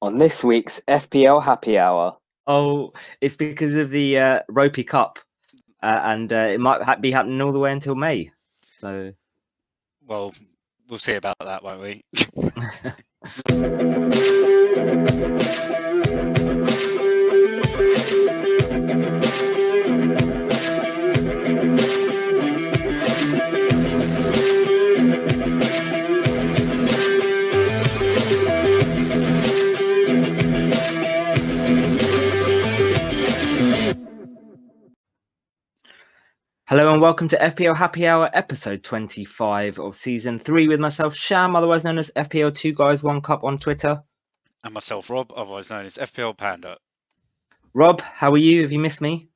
On this week's FPL Happy Hour. Oh, it's because of the Ropey Cup, and it might be happening all the way until May. So, Well, we'll see about that, won't we? Hello and welcome to FPL Happy Hour, episode 25 of season 3 with myself, Sham, otherwise known as FPL 2 Guys 1 Cup on Twitter. And myself, Rob, otherwise known as FPL Panda. Rob, how are you? Have you missed me?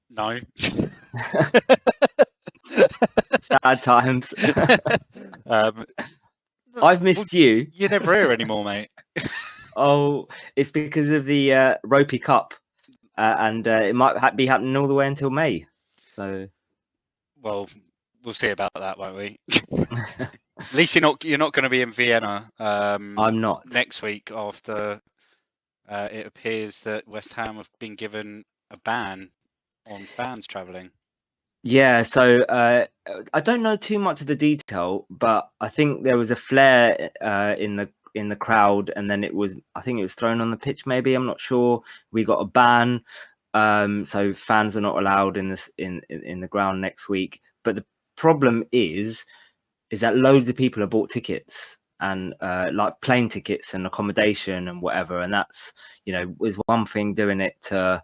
No. Sad times. I've missed you. You're never here anymore, mate. Oh, it's because of the Ropey Cup, and it might be happening all the way until May. So, well, we'll see about that, won't we? At least you're not going to be in Vienna. I'm not next week after it appears that West Ham have been given a ban on fans travelling. Yeah, so I don't know too much of the detail, but I think there was a flare in the crowd, and then I think it was thrown on the pitch. Maybe I'm not sure. We got a ban, so fans are not allowed in the ground next week. But the problem is that loads of people have bought tickets and like plane tickets and accommodation and whatever, and that's is one thing. Doing it to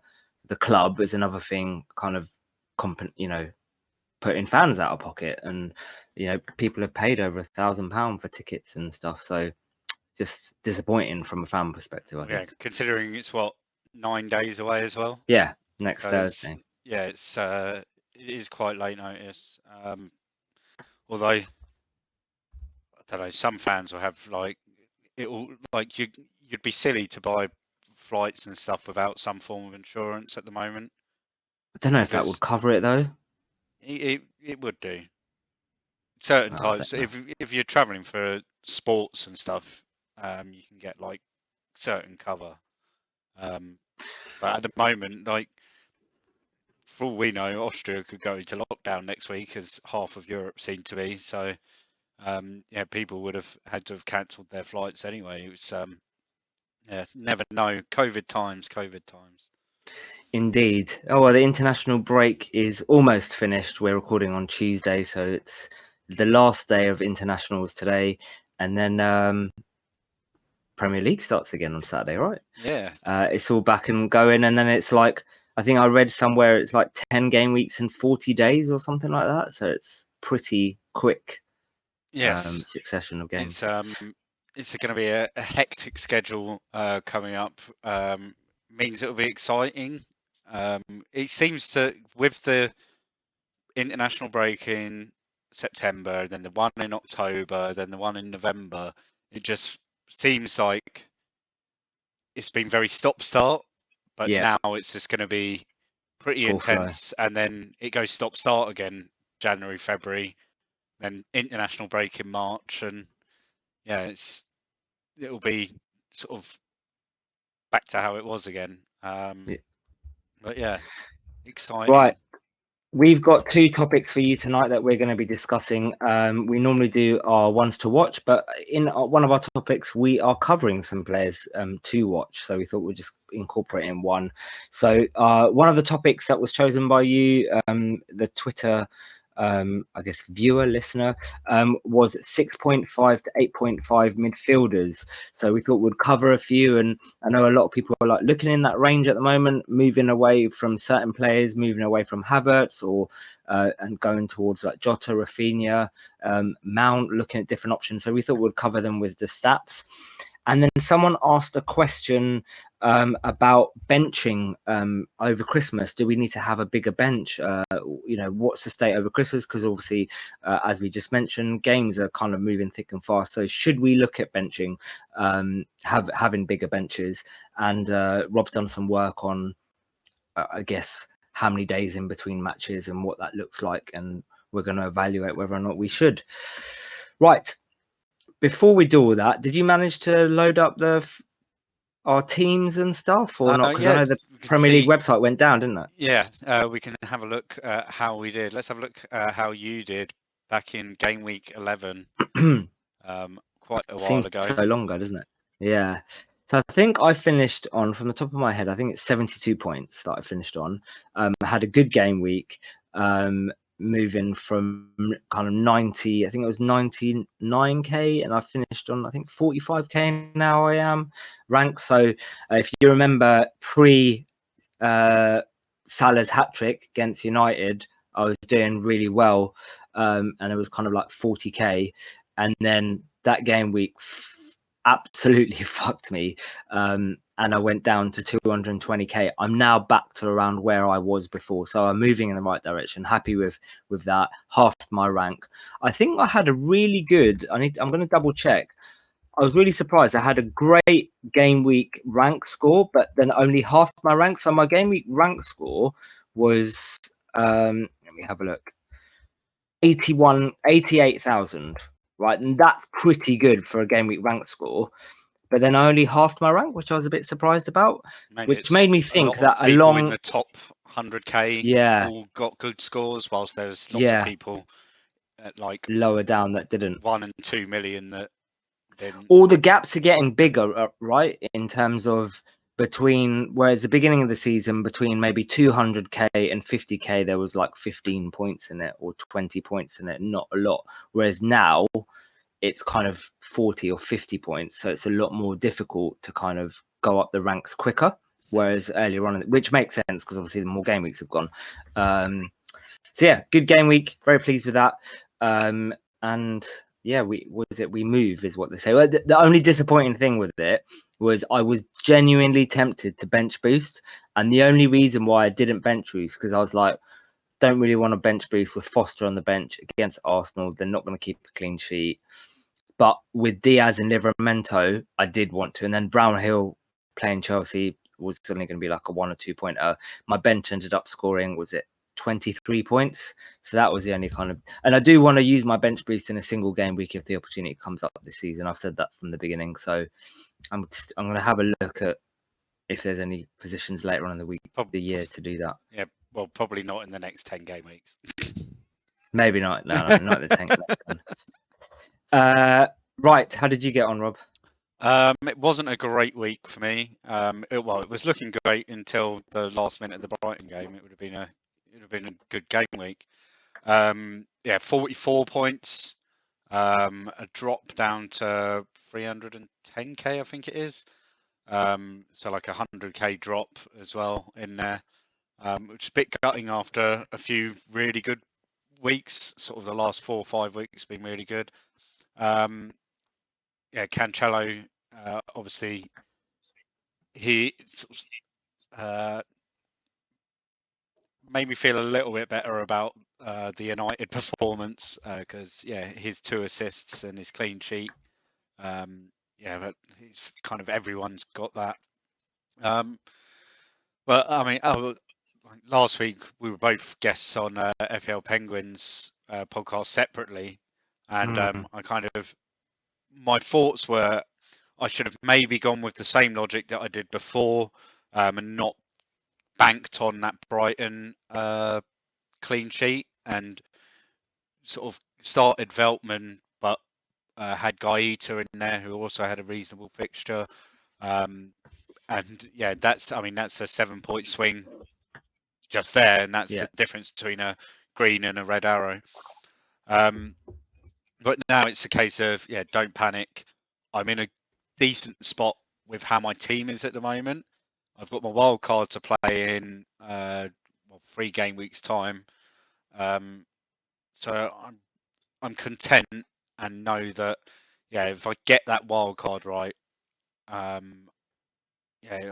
the club is another thing. Kind of putting fans out of pocket, and people have paid over £1,000 for tickets and stuff, so just disappointing from a fan perspective, I think. Considering it's 9 days away as well. Yeah, next Thursday. It is quite late notice. Although I don't know, some fans will have you'd be silly to buy flights and stuff without some form of insurance at the moment. I don't know if that would cover it though. It would do. Certain types, if you're traveling for sports and stuff, you can get like certain cover. But at the moment, like for all we know, Austria could go into lockdown next week, as half of Europe seemed to be. So people would have had to have cancelled their flights anyway. It was never know. COVID times. Indeed. Oh, well, the international break is almost finished. We're recording on Tuesday, so it's the last day of internationals today, and then Premier League starts again on Saturday, right? Yeah. It's all back and going, and then it's like, I think I read somewhere it's like 10 game weeks in 40 days or something like that. So it's pretty quick. Yes. Succession of games. It's going to be a hectic schedule coming up. Means it'll be exciting. It seems to, with the international break in September, then the one in October, then the one in November, it just seems like it's been very stop-start, but now it's just going to be pretty intense, and then it goes stop-start again, January, February, then international break in March, and it'll be sort of back to how it was again. But yeah, exciting. Right. We've got two topics for you tonight that we're going to be discussing. We normally do our ones to watch, but in one of our topics, we are covering some players to watch. So we thought we'd just incorporate in one. So one of the topics that was chosen by you, the Twitter, I guess, viewer, listener, was 6.5 to 8.5 midfielders. So we thought we'd cover a few, and I know a lot of people are like looking in that range at the moment, moving away from certain players, moving away from Havertz, or and going towards like Jota, Rafinha, Mount, looking at different options. So we thought we'd cover them with the stats. And then someone asked a question about benching over Christmas. Do we need to have a bigger bench? What's the state over Christmas? Because obviously, as we just mentioned, games are kind of moving thick and fast. So should we look at benching, having bigger benches? And Rob's done some work on, I guess, how many days in between matches and what that looks like. And we're going to evaluate whether or not we should. Right. Before we do all that, did you manage to load up the our teams and stuff, or not? Because Yeah, I know the we can Premier League see. website went down, didn't it? Yeah, we can have a look at how we did. Let's have a look at how you did back in game week 11, quite a while Seems ago. so long ago, doesn't it? Yeah. So I think I finished on, from the top of my head, I think it's 72 points that I finished on. I had a good game week, moving from kind of 90, I think it was 99k, and I finished on, I think 45k now I am ranked. So if you remember Salah's hat trick against United, I was doing really well, and it was kind of like 40k, and then that game week absolutely fucked me, and I went down to 220k. I'm now back to around where I was before, so I'm moving in the right direction. Happy with that. Half my rank. I think I had a really good. I'm going to double check. I was really surprised. I had a great game week rank score, but then only half my rank. So my game week rank score was, let me have a look, 88,000, right? And that's pretty good for a game week rank score. But then I only halved my rank, which I was a bit surprised about, Maybe which it's made me a think lot of that people in along, the top 100k yeah, all got good scores, whilst there's lots of people at like lower down that didn't. 1 and 2 million that didn't. All the gaps are getting bigger, right? In terms of between, whereas the beginning of the season, between maybe 200k and 50k, there was like 15 points in it or 20 points in it, not a lot. Whereas now it's kind of 40 or 50 points. So it's a lot more difficult to kind of go up the ranks quicker. Whereas earlier on, which makes sense because obviously the more game weeks have gone. So yeah, good game week. Very pleased with that. And yeah, we move is what they say. Well, the only disappointing thing with it was I was genuinely tempted to bench boost, and the only reason why I didn't bench boost because I was like, don't really want to bench boost with Foster on the bench against Arsenal. They're not going to keep a clean sheet. But with Diaz and Livramento, I did want to. And then Brownhill playing Chelsea was suddenly going to be like a 1 or 2 pointer. My bench ended up scoring, was it 23 points? So that was the only kind of. And I do want to use my bench boost in a single game week if the opportunity comes up this season. I've said that from the beginning. So I'm going to have a look at if there's any positions later on in the week, the year to do that. Yeah, well, probably not in the next 10 game weeks. Maybe not. No, not the tank. Right. How did you get on, Rob? It wasn't a great week for me. It was looking great until the last minute of the Brighton game. It would have been a good game week. 44 points, a drop down to 310k, I think it is. So like 100k drop as well in there, which is a bit gutting after a few really good weeks. Sort of the last 4 or 5 weeks been really good. Cancelo, obviously, he made me feel a little bit better about the United performance because his 2 assists and his clean sheet. But it's kind of everyone's got that. But I mean, last week we were both guests on FPL Penguins podcast separately, and I kind of my thoughts were I should have maybe gone with the same logic that I did before, and not banked on that Brighton clean sheet and sort of started Veltman, but had Gaeta in there who also had a reasonable fixture. And yeah, that's a 7-point swing just there, and that's the difference between a green and a red arrow. But now it's a case of don't panic. I'm in a decent spot with how my team is at the moment. I've got my wild card to play in 3 game weeks time, so I'm content and know that if I get that wild card right, I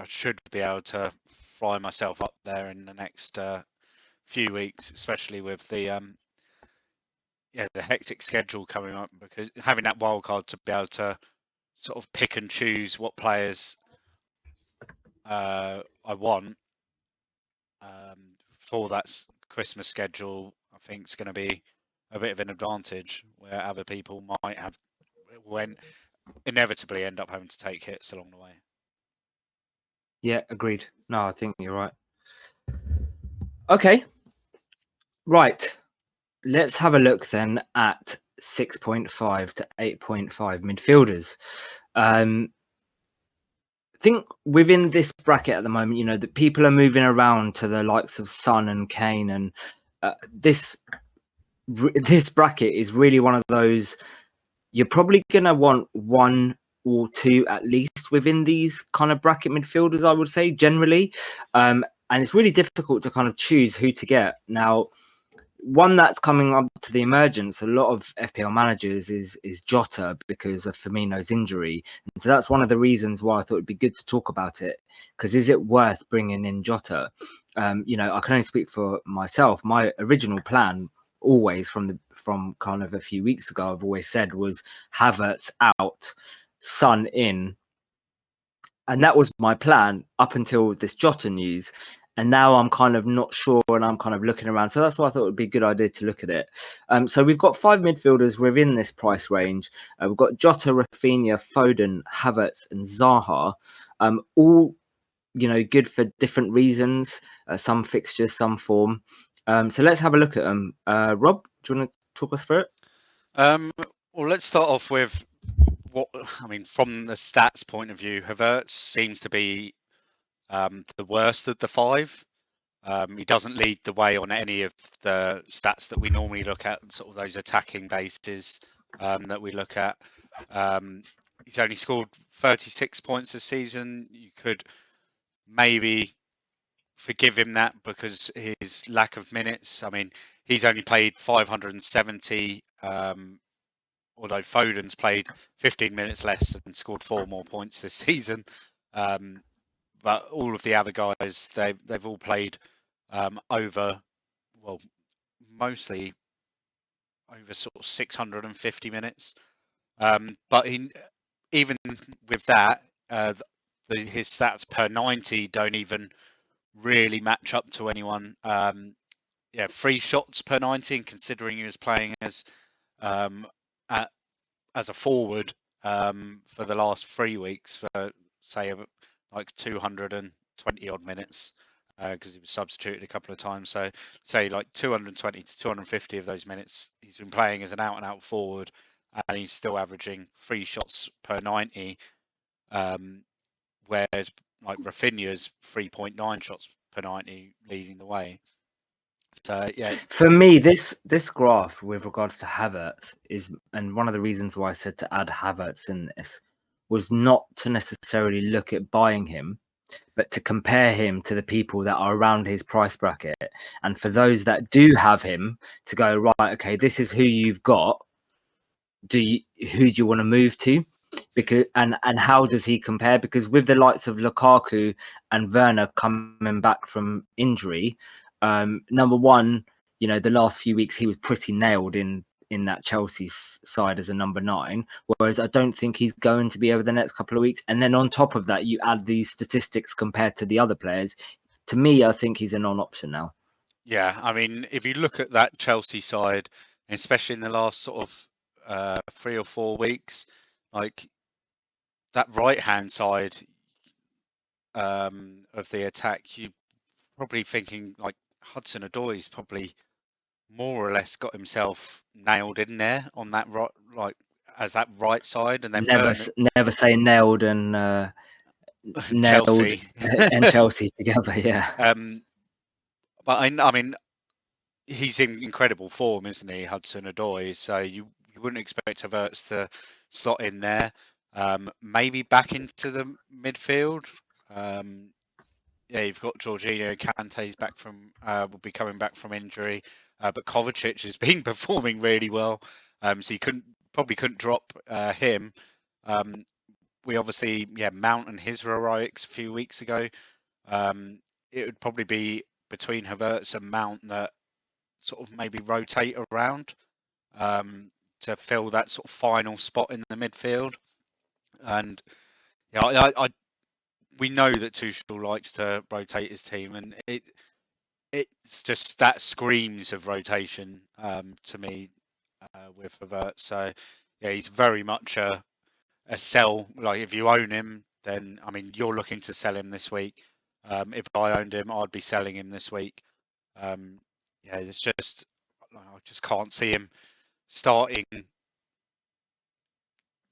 should be able to fly myself up there in the next few weeks, especially with the hectic schedule coming up, because having that wild card to be able to sort of pick and choose what players I want for that Christmas schedule, I think is going to be a bit of an advantage where other people might have when inevitably end up having to take hits along the way. Yeah, agreed. No, I think you're right. Okay, right. Let's have a look then at 6.5 to 8.5 midfielders. I think within this bracket at the moment, you know, that people are moving around to the likes of Son and Kane, and this bracket is really one of those. You're probably gonna want one or two at least within these kind of bracket midfielders, I would say generally, and it's really difficult to kind of choose who to get now. One that's coming up to the emergence, a lot of FPL managers is Jota because of Firmino's injury, and so that's one of the reasons why I thought it'd be good to talk about it. Because is it worth bringing in Jota? You know, I can only speak for myself. My original plan, always from kind of a few weeks ago, I've always said was Havertz out, Son in, and that was my plan up until this Jota news. And now I'm kind of not sure, and I'm kind of looking around. So that's why I thought it would be a good idea to look at it. So we've got 5 midfielders within this price range. We've got Jota, Rafinha, Foden, Havertz, and Zaha. All, you know, good for different reasons. Some fixtures, some form. So let's have a look at them. Rob, do you want to talk us through it? Well, let's start off with from the stats point of view, Havertz seems to be the worst of the 5. He doesn't lead the way on any of the stats that we normally look at, sort of those attacking bases that we look at. He's only scored 36 points this season. You could maybe forgive him that because his lack of minutes. I mean, he's only played 570, although Foden's played 15 minutes less and scored 4 more points this season. But all of the other guys, they've all played over, well, mostly over sort of 650 minutes. But even with that, his stats per 90 don't even really match up to anyone. 3 shots per 90, and considering he was playing as a forward for the last 3 weeks for say like 220 odd minutes because he was substituted a couple of times. So say like 220 to 250 of those minutes he's been playing as an out and out forward, and he's still averaging 3 shots per 90, whereas like Rafinha's 3.9 shots per 90 leading the way. So yeah, for me, this graph with regards to Havertz is, and one of the reasons why I said to add Havertz in this was not to necessarily look at buying him, but to compare him to the people that are around his price bracket, and for those that do have him to go, right, okay, this is who you've got. Who do you want to move to? Because and how does he compare? Because with the likes of Lukaku and Werner coming back from injury, number one, you know, the last few weeks he was pretty nailed in that Chelsea side as a number 9, whereas I don't think he's going to be over the next couple of weeks. And then on top of that, you add these statistics compared to the other players. To me, I think he's a non-option now. Yeah, I mean, if you look at that Chelsea side, especially in the last sort of 3 or 4 weeks, like that right-hand side of the attack, you're probably thinking like Hudson-Odoi's probably more or less got himself nailed in there on that right, like as that right side, and then Never say nailed and nailed Chelsea and Chelsea together. Yeah. But I mean, he's in incredible form, isn't he, Hudson-Odoi? So you wouldn't expect Havertz to slot in there. Maybe back into the midfield. Yeah, you've got Jorginho, Kante's back from will be coming back from injury, but Kovacic has been performing really well. So you probably couldn't drop him. We obviously Mount and his heroics a few weeks ago. It would probably be between Havertz and Mount that sort of maybe rotate around to fill that sort of final spot in the midfield. And yeah, we know that Tuchel likes to rotate his team, and it's just that screams of rotation to me with Havertz. So yeah, he's very much a sell. Like if you own him, then I mean you're looking to sell him this week. If I owned him, I'd be selling him this week. Yeah, it's just I just can't see him starting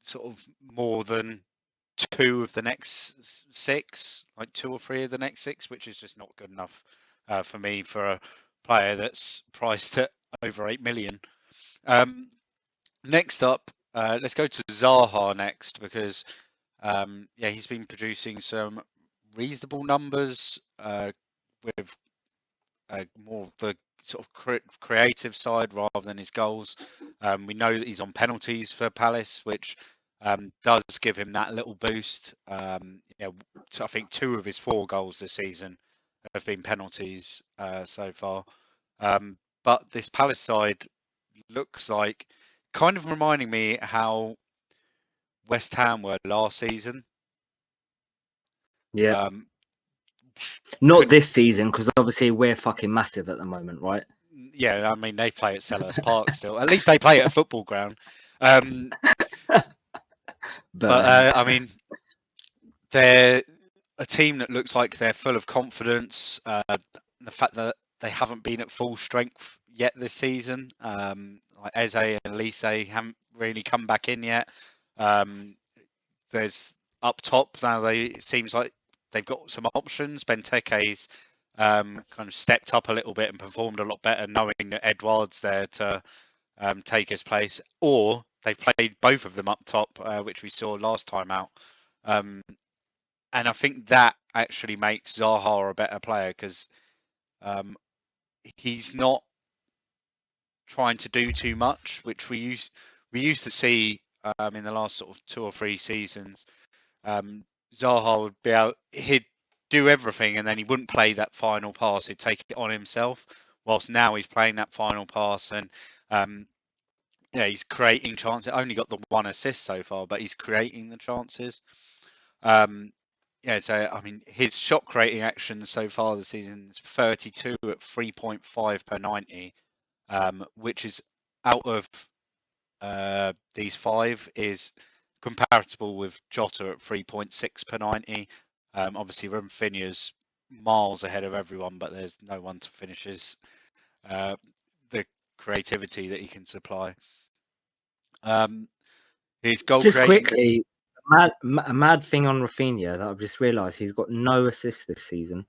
sort of more than 2 of the next 6, like 2 or 3 of the next 6, which is just not good enough for me for a player that's priced at over 8 million. Next up, let's go to Zaha next because yeah, he's been producing some reasonable numbers with more of the sort of creative side rather than his goals. We know that he's on penalties for Palace, which does give him that little boost. Yeah, so I think 2 of his 4 goals this season have been penalties so far. But this Palace side looks like kind of reminding me how West Ham were last season. Yeah. Not this season, because obviously we're fucking massive at the moment, right? Yeah, I mean, they play at Selhurst Park still. At least they play at a football ground. But I mean, they're a team that looks like they're full of confidence. The fact that they haven't been at full strength yet this season, like Eze and Elise haven't really come back in yet. There's up top now. It seems like they've got some options. Benteke's kind of stepped up a little bit and performed a lot better, knowing that Edouard's there to take his place. Or they've played both of them up top, which we saw last time out. And I think that actually makes Zaha a better player because he's not trying to do too much, which we used to see in the last sort of 2 or 3 seasons. Zaha would be out, he'd do everything and then he wouldn't play that final pass. He'd take it on himself. Whilst now he's playing that final pass and yeah, he's creating chances. Only got the 1 assist so far, but he's creating the chances. Yeah, so I mean, his shot creating actions so far this season is 32 at 3.5 per 90, which is out of these 5 is comparable with Jota at 3.6 per 90. Obviously, Rafinha's miles ahead of everyone, but there's no one to finish the creativity that he can supply. His goal just creating... quickly, a mad thing on Rafinha that I've just realised, he's got no assists this season.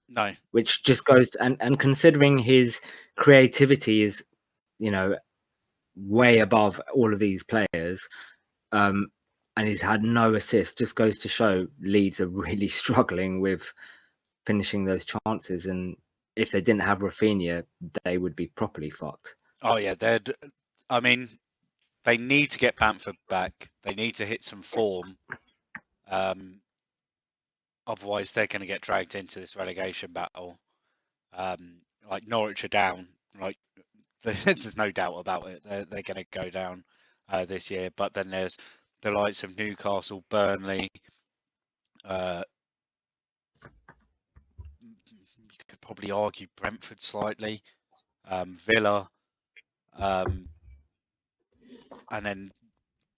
No. Which just goes to, and considering his creativity is, you know, way above all of these players, and he's had no assist, just goes to show Leeds are really struggling with finishing those chances. And if they didn't have Rafinha, they would be properly fucked. Oh yeah, I mean, they need to get Bamford back. They need to hit some form. Otherwise, they're going to get dragged into this relegation battle. Like Norwich are down. Like there's no doubt about it. They're going to go down this year. But then there's the likes of Newcastle, Burnley. You could probably argue Brentford slightly, Villa, and then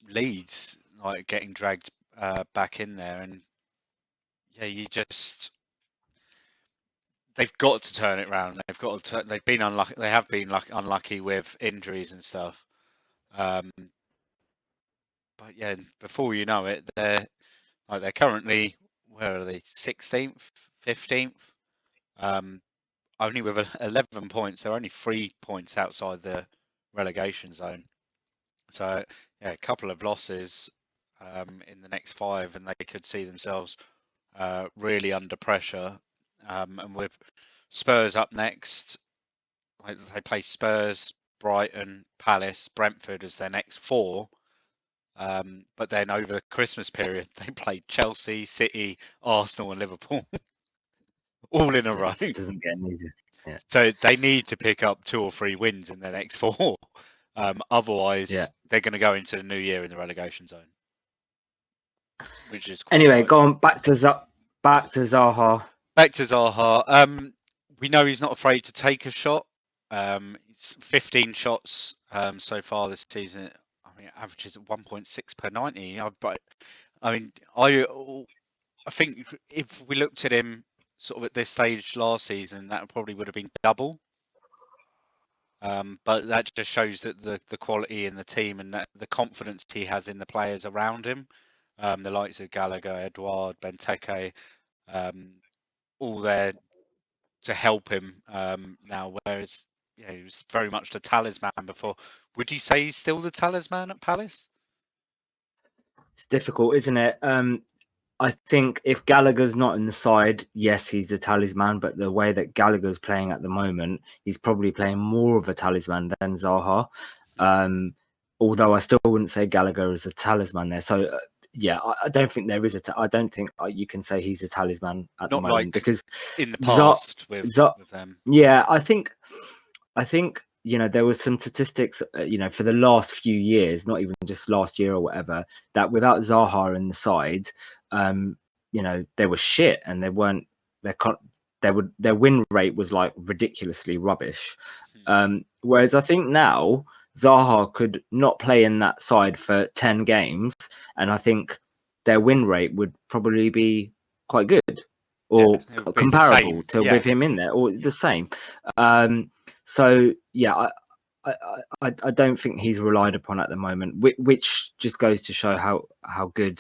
Leeds like getting dragged back in there. And yeah, they've got to turn it around. They've got to. They've been unlucky. They have been unlucky with injuries and stuff. But yeah, before you know it, they're currently, where are they? 16th, 15th. Only with 11 points. They're only 3 points outside the relegation zone. So yeah, a couple of losses in the next 5, and they could see themselves really under pressure. And with Spurs up next, they play Spurs, Brighton, Palace, Brentford as their next 4. But then over the Christmas period, they played Chelsea, City, Arsenal, and Liverpool all in a row. It doesn't get easier. Yeah. So they need to pick up 2 or 3 wins in their next 4. Otherwise, they're going to go into the new year in the relegation zone. Which is quite anyway, likely. go on back to Zaha. Back to Zaha. We know he's not afraid to take a shot. He's 15 shots so far this season. I mean, averages at 1.6 per 90. But I mean, I think if we looked at him sort of at this stage last season, that probably would have been double. But that just shows that the quality in the team and that the confidence he has in the players around him, the likes of Gallagher, Edouard, Benteke, all there to help him now. Whereas he was very much the talisman before. Would you say he's still the talisman at Palace? It's difficult, isn't it? I think if Gallagher's not in the side, yes, he's a talisman. But the way that Gallagher's playing at the moment, he's probably playing more of a talisman than Zaha. Although I still wouldn't say Gallagher is a talisman there. So yeah, I don't think there is I don't think you can say he's a talisman at the Not moment like because in the past with them. Yeah, I think there was some statistics, for the last few years, not even just last year or whatever, that without Zaha in the side, they were shit and they weren't. Their win rate was like ridiculously rubbish. Whereas I think now Zaha could not play in that side for 10 games, and I think their win rate would probably be quite good or comparable to with him in there, or the same. So yeah, I don't think he's relied upon at the moment, which just goes to show how good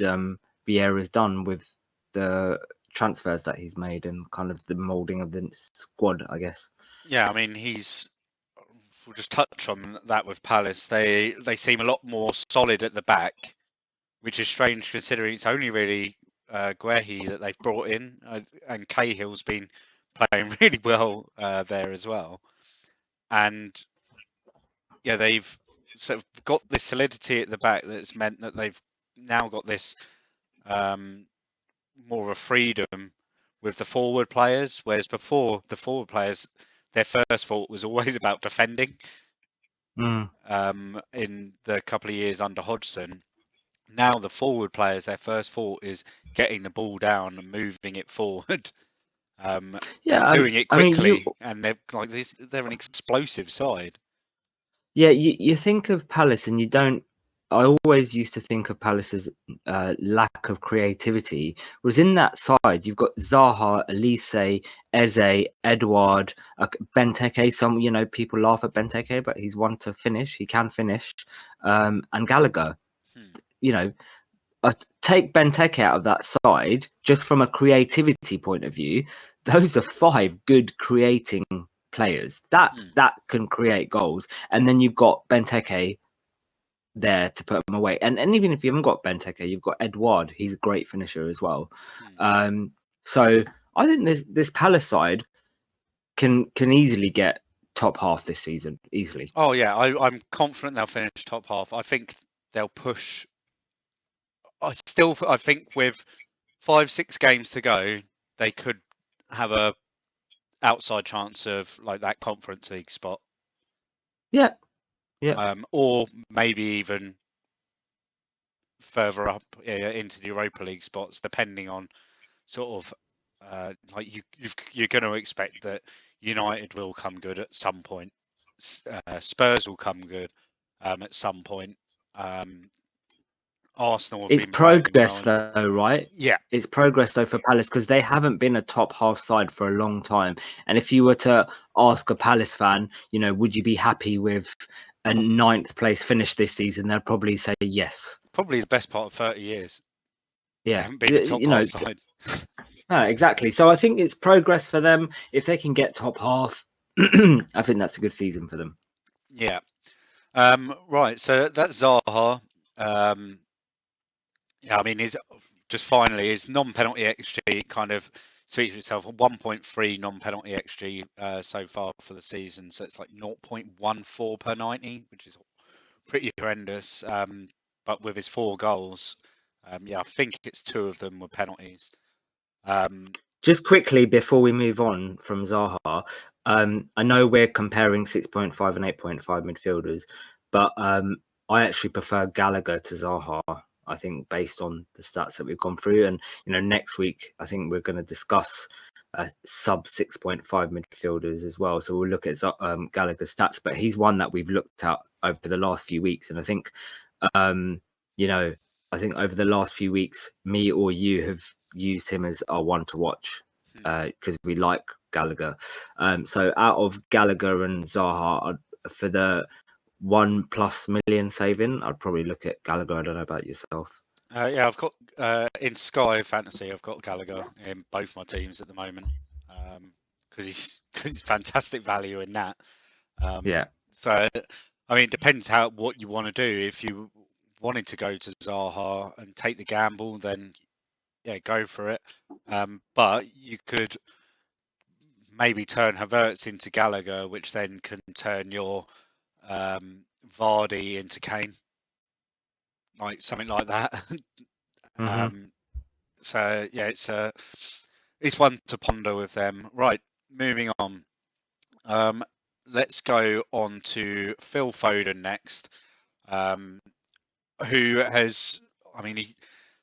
Vieira's done with the transfers that he's made and kind of the molding of the squad, I guess. Yeah, I mean we'll just touch on that with Palace. They seem a lot more solid at the back, which is strange considering it's only really Guehi that they've brought in, and Cahill's been playing really well there as well. And yeah, they've sort of got this solidity at the back that's meant that they've now got this more of a freedom with the forward players, whereas before the forward players, their first thought was always about defending. In the couple of years under Hodgson, now the forward players, their first thought is getting the ball down and moving it forward. And doing it quickly, and they're like this. They're an explosive side. Yeah, you think of Palace, and you don't. I always used to think of Palace's lack of creativity. Whereas in that side, you've got Zaha, Elise, Eze, Edouard, Benteke. Some people laugh at Benteke, but he's one to finish. He can finish, and Gallagher. Take Benteke out of that side, just from a creativity point of view. Those are 5 good creating players that can create goals, and then you've got Benteke there to put them away. And even if you haven't got Benteke, you've got Edouard. He's a great finisher as well. So I think this Palace side can easily get top half this season, easily. Oh yeah, I'm confident they'll finish top half. I think they'll push. I think with 5-6 games to go, they could have a outside chance of like that Conference League spot. Yeah. Or maybe even further up into the Europa League spots, depending on sort of like you're going to expect that United will come good at some point. Spurs will come good at some point. Arsenal. It's progress though, right? Yeah, it's progress though for Palace because they haven't been a top half side for a long time. And if you were to ask a Palace fan, would you be happy with a 9th place finish this season? They'll probably say yes. Probably the best part of 30 years. Yeah, they haven't been a top half side. No, exactly. So I think it's progress for them. If they can get top half, I think that's a good season for them. Yeah. Right. So that's Zaha. Yeah, I mean, his non-penalty XG kind of speaks for itself. 1.3 non-penalty XG so far for the season. So it's like 0.14 per 90, which is pretty horrendous. But with his 4 goals, I think it's 2 of them were penalties. Just quickly before we move on from Zaha, I know we're comparing 6.5 and 8.5 midfielders, but I actually prefer Gallagher to Zaha. I think based on the stats that we've gone through, and next week I think we're going to discuss sub 6.5 midfielders as well. So we'll look at Gallagher's stats, but he's one that we've looked at over the last few weeks, and I think I think over the last few weeks, me or you have used him as our one to watch because we like Gallagher. So out of Gallagher and Zaha, for the 1+ million saving, I'd probably look at Gallagher. I don't know about yourself. Yeah, I've got in Sky Fantasy, I've got Gallagher in both my teams at the moment because he's fantastic value in that. Yeah. So, I mean, it depends what you want to do. If you wanted to go to Zaha and take the gamble, then yeah, go for it. But you could maybe turn Havertz into Gallagher, which then can turn your Vardy into Kane, like something like that. So yeah, it's one to ponder with them. Right, moving on. Let's go on to Phil Foden next, who has, I mean, he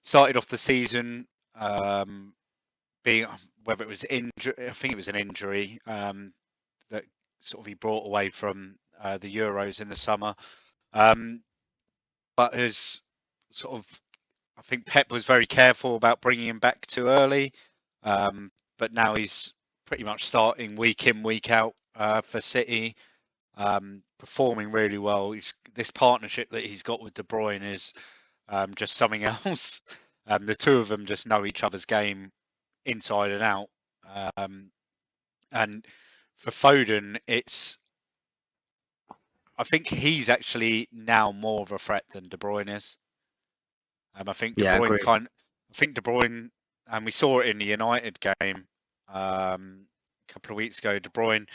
started off the season being, whether it was injury, I think it was an injury that sort of he brought away from the Euros in the summer, but has sort of, I think Pep was very careful about bringing him back too early, but now he's pretty much starting week in, week out for City, performing really well. This partnership that he's got with De Bruyne is just something else. The two of them just know each other's game inside and out. And for Foden, I think he's actually now more of a threat than De Bruyne is. I think De Bruyne agreed. I think De Bruyne, and we saw it in the United game a couple of weeks ago. De Bruyne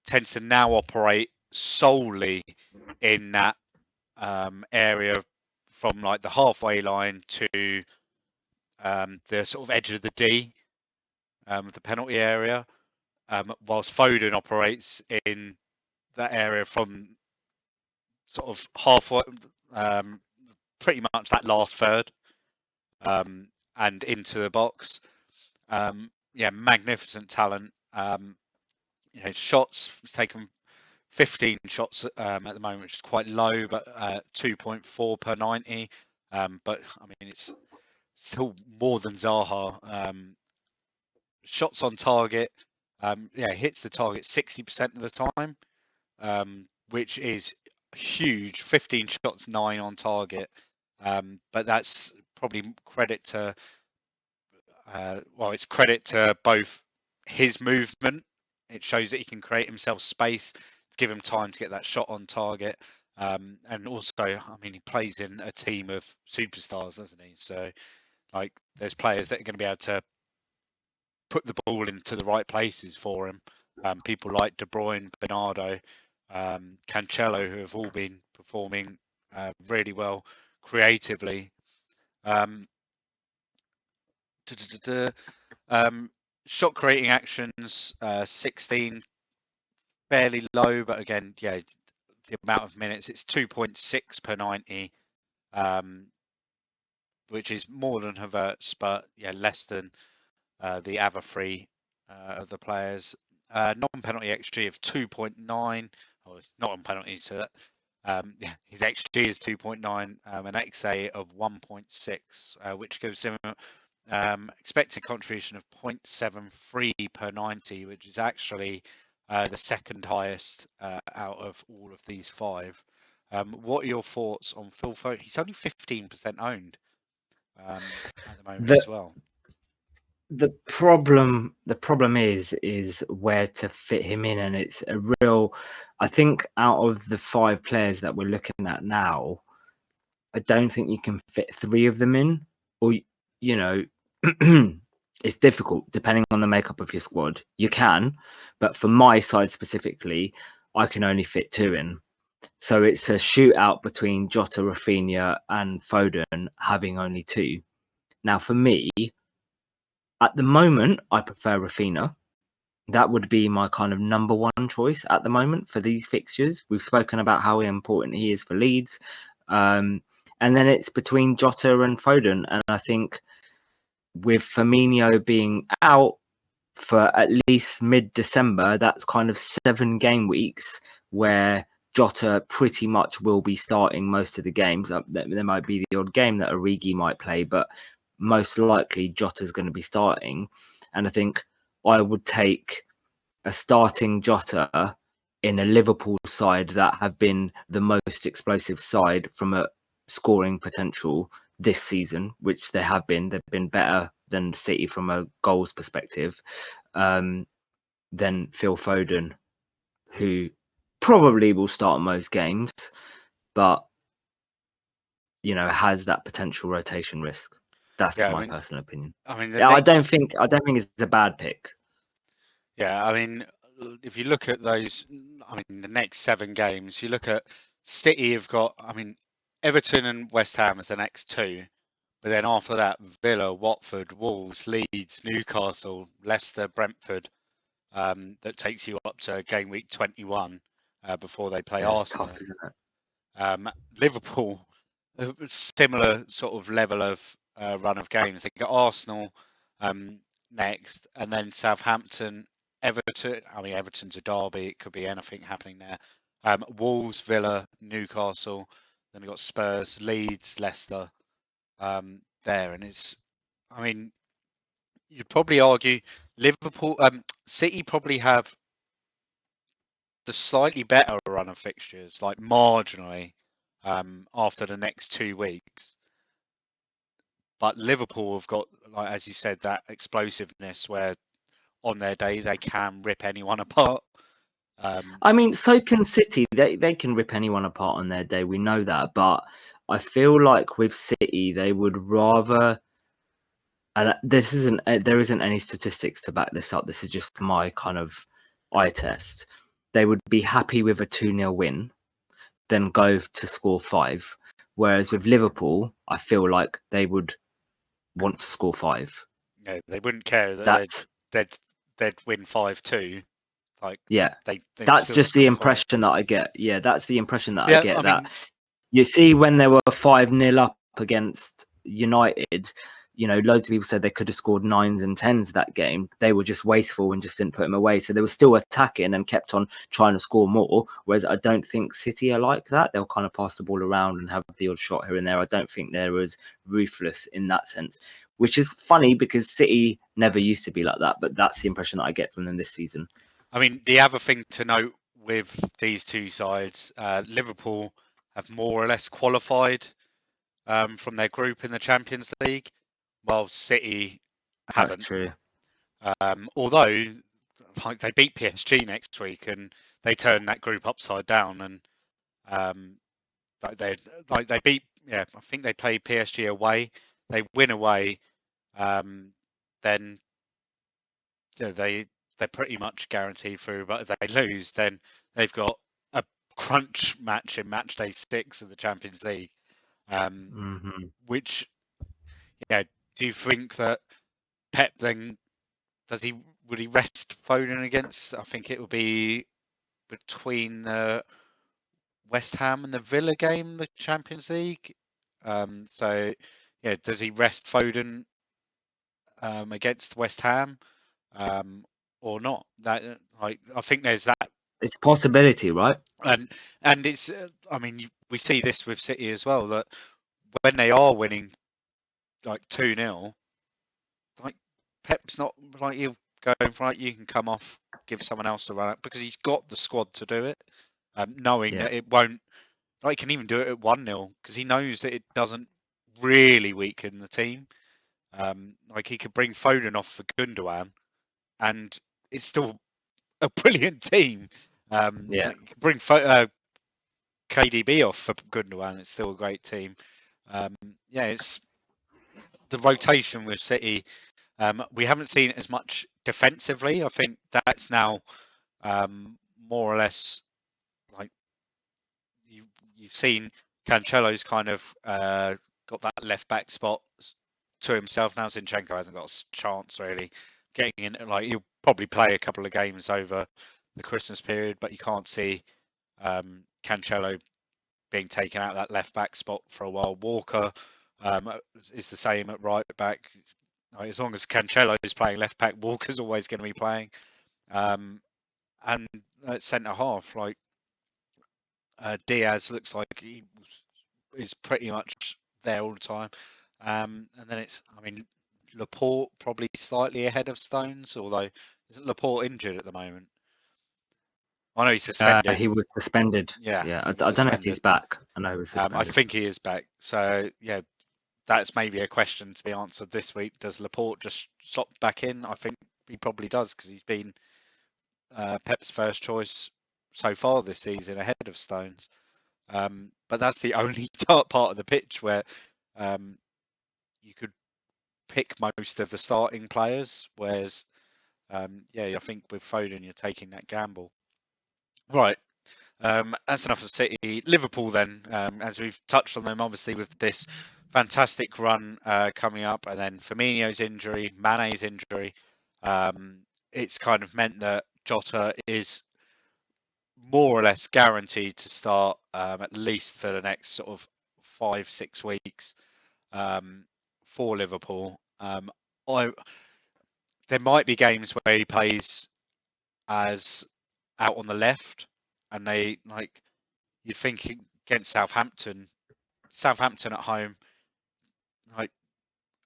tends to now operate solely in that area from like the halfway line to the sort of edge of the D, the penalty area, whilst Foden operates in that area from sort of halfway, pretty much that last third, and into the box. Yeah, magnificent talent. Shots, he's taken 15 shots at the moment, which is quite low, but 2.4 per 90. But I mean, it's still more than Zaha. Shots on target, hits the target 60% of the time, which is huge. 15 shots, 9 on target. But that's probably credit to, it's credit to both his movement. It shows that he can create himself space to give him time to get that shot on target. And also, I mean, he plays in a team of superstars, doesn't he? So, like, there's players that are going to be able to put the ball into the right places for him. People like De Bruyne, Bernardo, Cancelo, who have all been performing really well creatively. Shot creating actions, 16, fairly low, but again, yeah, the amount of minutes, it's 2.6 per 90, which is more than Havertz, but yeah, less than the other three of the players. Non-penalty XG of 2.9. Oh, it's not on penalties, so that his XG is 2.9, an XA of 1.6, which gives him expected contribution of 0.73 per 90, which is actually the second highest out of all of these five. What are your thoughts on Phil Foden? He's only 15% owned at the moment as well. The problem is where to fit him in, and it's a real, I think out of the 5 players that we're looking at now, I don't think you can fit 3 of them in, or it's difficult depending on the makeup of your squad. You can, but for my side specifically, I can only fit 2 in. So it's a shootout between Jota, Rafinha and Foden having only 2. Now for me, at the moment, I prefer Rafinha. That would be my kind of number one choice at the moment for these fixtures. We've spoken about how important he is for Leeds. And then it's between Jota and Foden. And I think with Firmino being out for at least mid-December, that's kind of 7 game weeks where Jota pretty much will be starting most of the games. There might be the odd game that Origi might play, but most likely Jota's going to be starting. And I think I would take a starting Jota in a Liverpool side that have been the most explosive side from a scoring potential this season, which they have been. They've been better than City from a goals perspective, than Phil Foden, who probably will start most games, but has that potential rotation risk. That's Yeah, my personal opinion. I mean, I don't think it's a bad pick. Yeah, I mean, if you look at those, I mean, the next 7 games, you look at City have got, I mean, Everton and West Ham as the next 2, but then after that, Villa, Watford, Wolves, Leeds, Newcastle, Leicester, Brentford, that takes you up to game week 21 before they play Yeah, it's tough, Arsenal. isn't it? Liverpool, a similar sort of level of run of games. They got Arsenal next, and then Southampton, Everton. I mean, Everton's a derby; it could be anything happening there. Wolves, Villa, Newcastle. Then we got Spurs, Leeds, Leicester. There, and it's. I mean, you'd probably argue Liverpool, City probably have the slightly better run of fixtures, like marginally, after the next 2 weeks. But Liverpool have got, like as you said, that explosiveness where on their day they can rip anyone apart. I mean, so can City. They can rip anyone apart on their day. We know that, but I feel like with City, they would rather. And this isn't. There isn't any statistics to back this up. This is just my kind of eye test. They would be happy with a 2-0 win, then go to score 5. Whereas with Liverpool, I feel like they would want to score 5. Yeah, they wouldn't care that That's they'd win 5-2. Like yeah. they That's still just the score 5. impression that I get. Yeah, that's the impression that I Yeah, get. I That mean, you see when they were 5-0 up against United, loads of people said they could have scored 9s and 10s that game. They were just wasteful and just didn't put them away. So they were still attacking and kept on trying to score more. Whereas I don't think City are like that. They'll kind of pass the ball around and have the odd shot here and there. I don't think they're as ruthless in that sense, which is funny because City never used to be like that. But that's the impression that I get from them this season. I mean, the other thing to note with these two sides, Liverpool have more or less qualified from their group in the Champions League, while City That's haven't. true. Although, like they beat PSG next week and they turned that group upside down, and they beat. Yeah, I think they play PSG away. They win away, then they're pretty much guaranteed through. But if they lose, then they've got a crunch match in match day 6 of the Champions League. Which, yeah, do you think that Pep then would he rest Foden against? I think it would be between the West Ham and the Villa game, the Champions League. So, yeah, does he rest Foden against West Ham or not? That I think there's that, It's a possibility, right? and it's. I mean, we see this with City as well, that when they are winning like 2-0, like Pep's not like you going right. You can come off, give someone else a run because he's got the squad to do it, knowing that it won't. Like, he can even do it at 1-0 because he knows that it doesn't really weaken the team. Like he could bring Foden off for Gundogan, and it's still a brilliant team. Like you can bring KDB off for Gundogan, it's still a great team. Yeah, it's the rotation with City. We haven't seen it as much defensively. I think that's now more or less like you've seen Cancelo's kind of got that left back spot to himself now. Zinchenko hasn't got a chance really getting in. Like he'll probably play a couple of games over the Christmas period, but you can't see Cancelo being taken out of that left back spot for a while. Walker is the same at right back. As long as Cancelo is playing left back, Walker's always going to be playing. And at centre half, like Diaz looks like he is pretty much there all the time. And then Laporte probably slightly ahead of Stones, although isn't Laporte injured at the moment? I know he's suspended. He was suspended. Yeah, I don't know if he's back. I know he was suspended. I think he is back. So yeah, that's maybe a question to be answered this week. Does Laporte just slot back in? I think he probably does because he's been Pep's first choice so far this season ahead of Stones. But that's the only part of the pitch where you could pick most of the starting players, whereas I think with Foden you're taking that gamble. Right. That's enough of City. Liverpool then, as we've touched on them, obviously with this fantastic run coming up, and then Firmino's injury, Mane's injury, it's kind of meant that Jota is more or less guaranteed to start at least for the next sort of 5-6 weeks for Liverpool. There might be games where he plays as out on the left, and you'd think against Southampton at home, like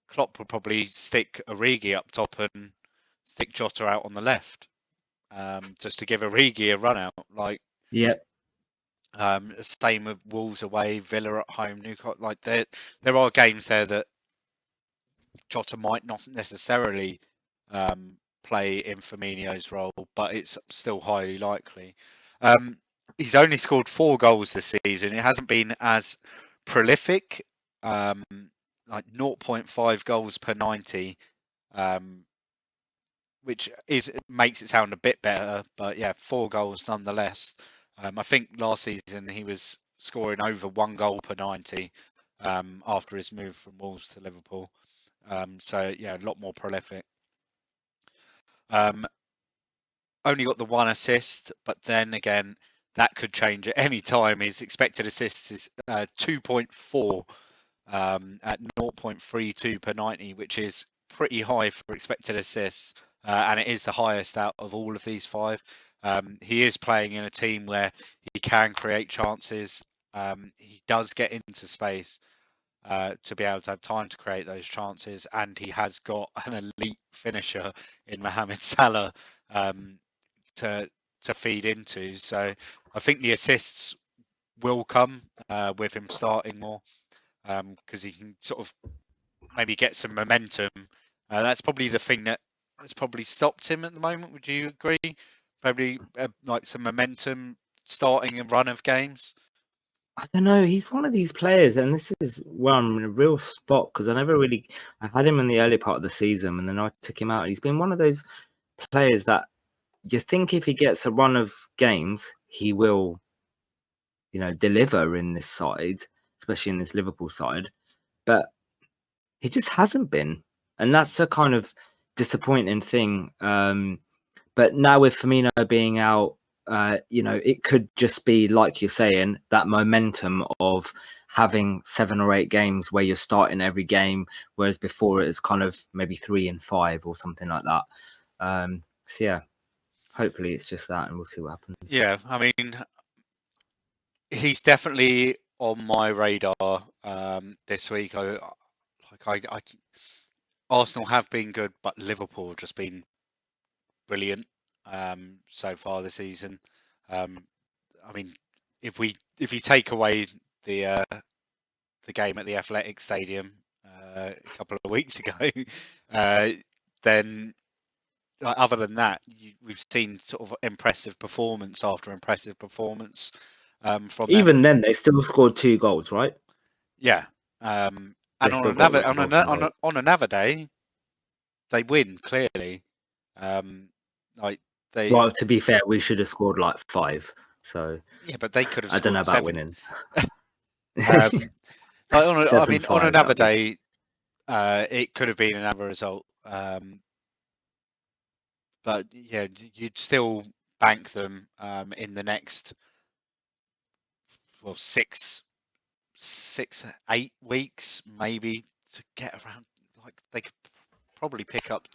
Klopp would probably stick Origi up top and stick Jota out on the left, just to give Origi a run out. Same with Wolves away, Villa at home, Newcastle. Like there are games there that Jota might not necessarily play in Firmino's role, but it's still highly likely. He's only scored 4 goals this season. It hasn't been as prolific, like 0.5 goals per 90, which makes it sound a bit better. But yeah, 4 goals nonetheless. I think last season he was scoring over 1 goal per 90 after his move from Wolves to Liverpool. So yeah, a lot more prolific. Only got the 1 assist, but then again, that could change at any time. His expected assists is 2.4 at 0.32 per 90, which is pretty high for expected assists, and it is the highest out of all of these 5. He is playing in a team where he can create chances. He does get into space to be able to have time to create those chances, and he has got an elite finisher in Mohamed Salah to feed into. So I think the assists will come with him starting more because he can sort of maybe get some momentum. That's probably the thing that has probably stopped him at the moment. Would you agree? Probably like some momentum starting a run of games. I don't know. He's one of these players, and this is where I'm in a real spot because I had him in the early part of the season, and then I took him out. He's been one of those players that you think if he gets a run of games, he will, deliver in this side, especially in this Liverpool side. But he just hasn't been, and that's a kind of disappointing thing. But now with Firmino being out, it could just be like you're saying, that momentum of having 7 or 8 games where you're starting every game, whereas before it was kind of maybe 3 and 5 or something like that. So yeah, hopefully it's just that, and we'll see what happens. Yeah, I mean, he's definitely on my radar this week. Arsenal have been good, but Liverpool have just been brilliant so far this season. I mean, if you take away the game at the Athletic Stadium a couple of weeks ago, then other than that, we've seen sort of impressive performance after impressive performance from Even them. then, they still scored 2 goals, right? Yeah, and They still got rid of the on another day, they win clearly. Well, to be fair, we should have scored like 5. So yeah, but they could have I don't know scored about 7. winning. On another 7-5, day, it could have been another result. But yeah, you'd still bank them in the next 6-8 weeks, maybe, to get around. Like they could probably pick up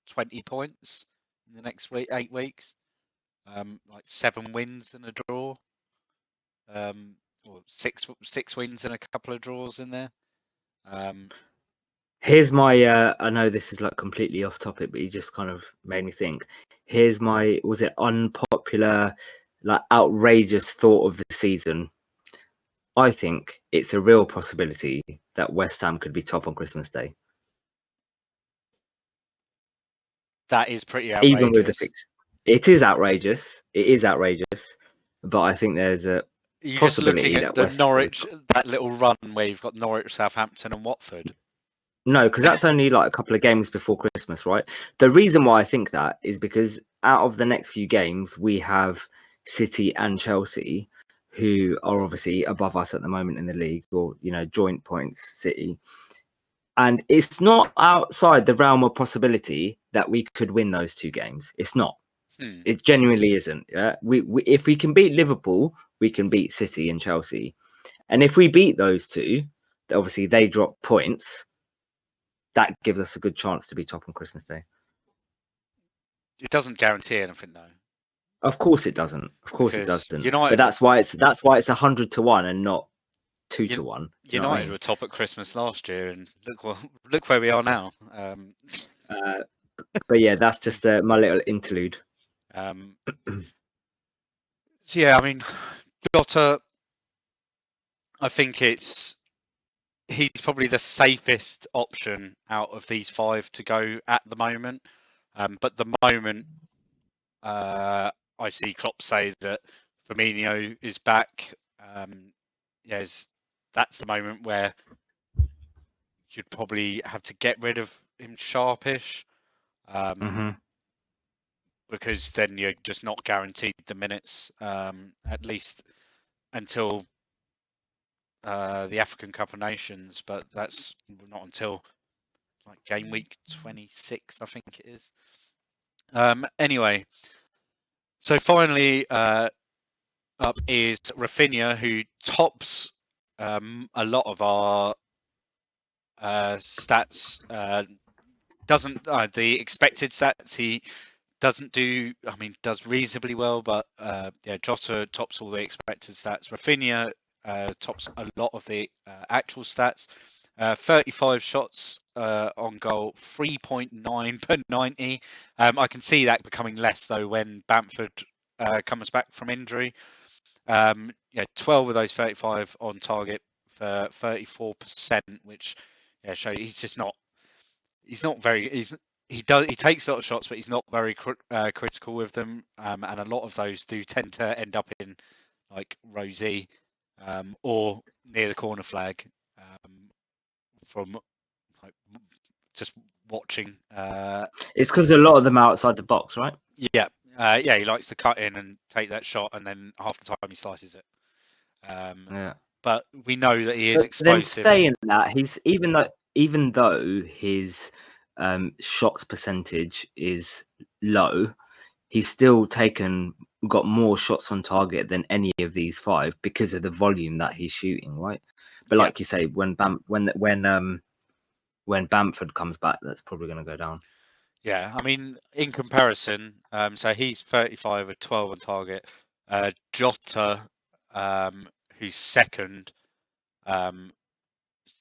20 points in the next 8 weeks. Like 7 wins and a draw, or six wins and a couple of draws in there. Here's my I know this is like completely off topic, but you just kind of made me think. Here's my, was it unpopular, like outrageous thought of the season? I think it's a real possibility that West Ham could be top on Christmas Day. That is pretty Even with the outrageous. fixture. It is outrageous. It is outrageous. But I think there's a You're just looking possibility at that the West Ham will be Norwich, top. that little run where you've got Norwich, Southampton, and Watford. No, because that's only like a couple of games before Christmas, right? The reason why I think that is because out of the next few games, we have City and Chelsea, who are obviously above us at the moment in the league, or, you know, joint points, City. And it's not outside the realm of possibility that we could win those two games. It's not. It genuinely isn't. Yeah, we if we can beat Liverpool, we can beat City and Chelsea, and if we beat those two, obviously they drop points. That gives us a good chance to be top on Christmas Day. It doesn't guarantee anything, though. Of course it doesn't. Of course it Because doesn't. United, But that's why it's 100-1 and not 2-1. United were top at Christmas last year, and look where we are now. But yeah, that's just my little interlude. So yeah, I mean, Jota, I think he's probably the safest option out of these five to go at the moment. But the moment I see Klopp say that Firmino is back, yes, that's the moment where you'd probably have to get rid of him sharpish, because then you're just not guaranteed the minutes, at least until the African Cup of Nations, but that's not until like game week 26, I think it is. Anyway, so finally up is Rafinha, who tops a lot of our stats. Doesn't the expected stats he doesn't do. I mean, does reasonably well, but yeah, Jota tops all the expected stats. Rafinha tops a lot of the actual stats. 35 shots on goal, 3.9 per 90. I can see that becoming less though when Bamford comes back from injury. Yeah, 12 of those 35 on target for 34%, which show he's just not. He's not very. He takes a lot of shots, but he's not very critical with them, and a lot of those do tend to end up in like Rosie or near the corner flag from like just watching. It's because a lot of them are outside the box, right? Yeah, yeah, he likes to cut in and take that shot, and then half the time he slices it. Yeah. But we know that he is But explosive. then saying that, he's even though his shots percentage is low, he's still got more shots on target than any of these five because of the volume that he's shooting, right? But Yeah. like you say, when Bamford comes back, that's probably going to go down. Yeah, I mean, in comparison, so he's 35 with 12 on target. Jota, who's second,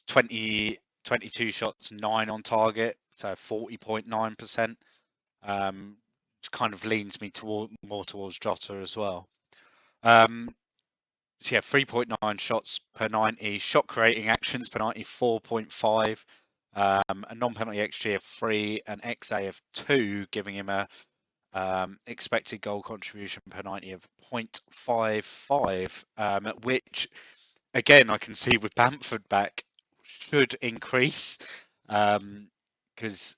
22 shots, 9 on target, so 40.9%. Kind of leans me more towards Jota as well. So yeah, 3.9 shots per 90, shot creating actions per 90, 4.5, a non-penalty XG of 3, an XA of 2, giving him a expected goal contribution per 90 of 0.55, which again I can see with Bamford back should increase, because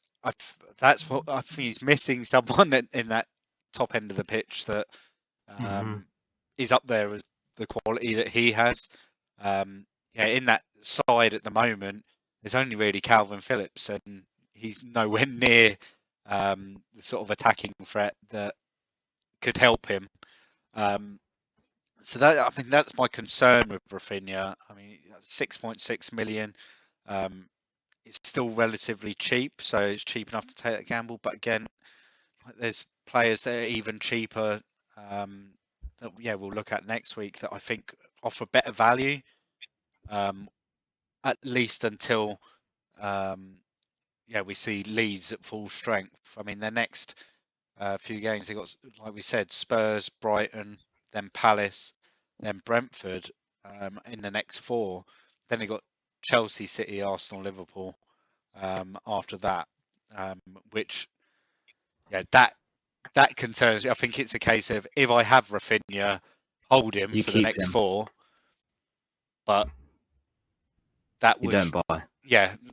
that's what I think he's missing, someone in that top end of the pitch that is up there as the quality that he has. Yeah, in that side at the moment, there's only really Calvin Phillips, and he's nowhere near the sort of attacking threat that could help him. So that, I think that's my concern with Rafinha. I mean, 6.6 million. It's still relatively cheap, so it's cheap enough to take that gamble. But again, there's players that are even cheaper that we'll look at next week that I think offer better value, at least until we see Leeds at full strength. I mean, their next few games, they got, like we said, Spurs, Brighton, then Palace, then Brentford in the next 4. Then they got Chelsea, City, Arsenal, Liverpool after that, which that concerns me. I think it's a case of, if I have Rafinha, hold him You for the keep next him. 4, but that You would, don't buy.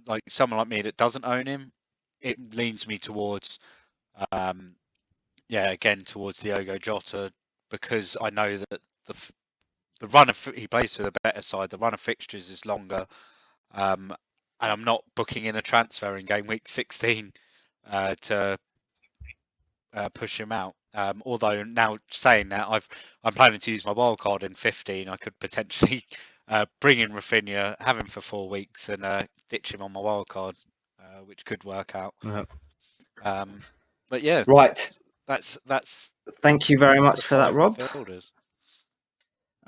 like someone like me that doesn't own him, it leans me towards, again towards Diogo Jota, because I know that the run of, he plays for the better side. The run of fixtures is longer, and I'm not booking in a transfer in game week 16 to push him out. Although now saying that, I'm planning to use my wild card in 15. I could potentially bring in Rafinha, have him for 4 weeks, and ditch him on my wild card, which could work out. Yep. But yeah, Right. that's Thank you very the much for that, 5 Rob. midfielders.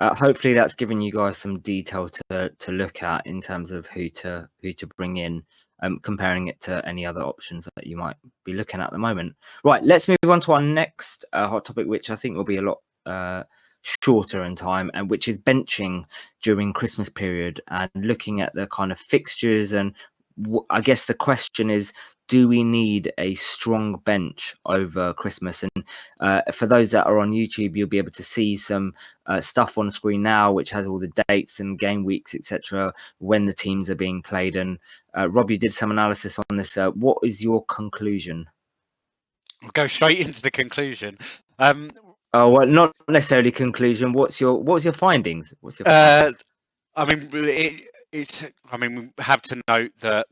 Hopefully that's given you guys some detail to look at in terms of who to bring in, comparing it to any other options that you might be looking at the moment. Right, let's move on to our next hot topic, which I think will be a lot shorter in time, and which is benching during Christmas period and looking at the kind of fixtures. And I guess the question is, do we need a strong bench over Christmas? And for those that are on YouTube, you'll be able to see some stuff on screen now, which has all the dates and game weeks, etc., when the teams are being played. And Rob, you did some analysis on this. What is your conclusion? We'll go straight into the conclusion. Well, not necessarily conclusion. What's your findings? What's your findings? I mean, I mean, we have to note that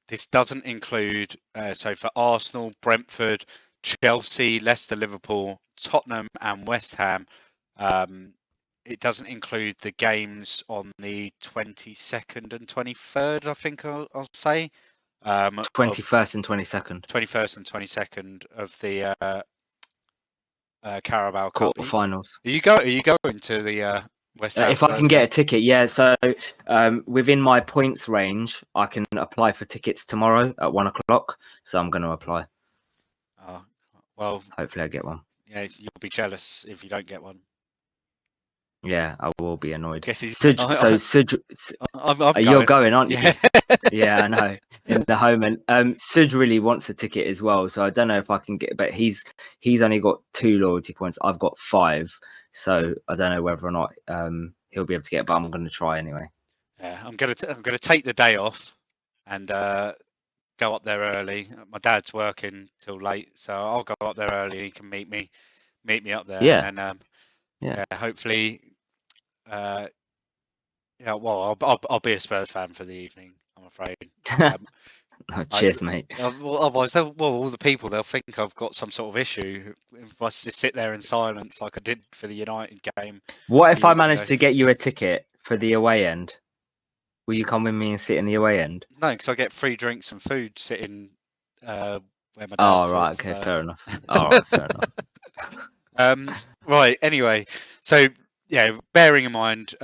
this doesn't include, so for Arsenal, Brentford, Chelsea, Leicester, Liverpool, Tottenham, and West Ham, it doesn't include the games on the 22nd and 23rd, I think I'll say. 21st and 22nd. 21st and 22nd of the Carabao Cup. Quarterfinals. Are you going to the West Ham? If I can get a ticket, yeah. So within my points range, I can apply for tickets tomorrow at 1 o'clock. So I'm going to apply. Oh, well, hopefully I get one. Yeah, you'll be jealous if you don't get one. Yeah, I will be annoyed. Guess he's, You're going. going, aren't you? Yeah. Yeah, I know. In the home, and Sud really wants a ticket as well. So I don't know if I can get, but he's only got 2 loyalty points. I've got 5, so I don't know whether or not he'll be able to get it, but I'm going to try anyway. Yeah, I'm gonna take the day off and go up there early. My dad's working till late, so I'll go up there early. He can meet me up there. Yeah. And then yeah, hopefully, well, I'll be a Spurs fan for the evening, I'm afraid. Cheers, mate. Otherwise, all the people, they'll think I've got some sort of issue if I just sit there in silence like I did for the United game. What if I managed to get you a ticket for the away end? Will you come with me and sit in the away end? No, because I get free drinks and food sitting where my dad sits. Right, okay, fair enough. All right, fair enough. Right, anyway, so yeah, bearing in mind,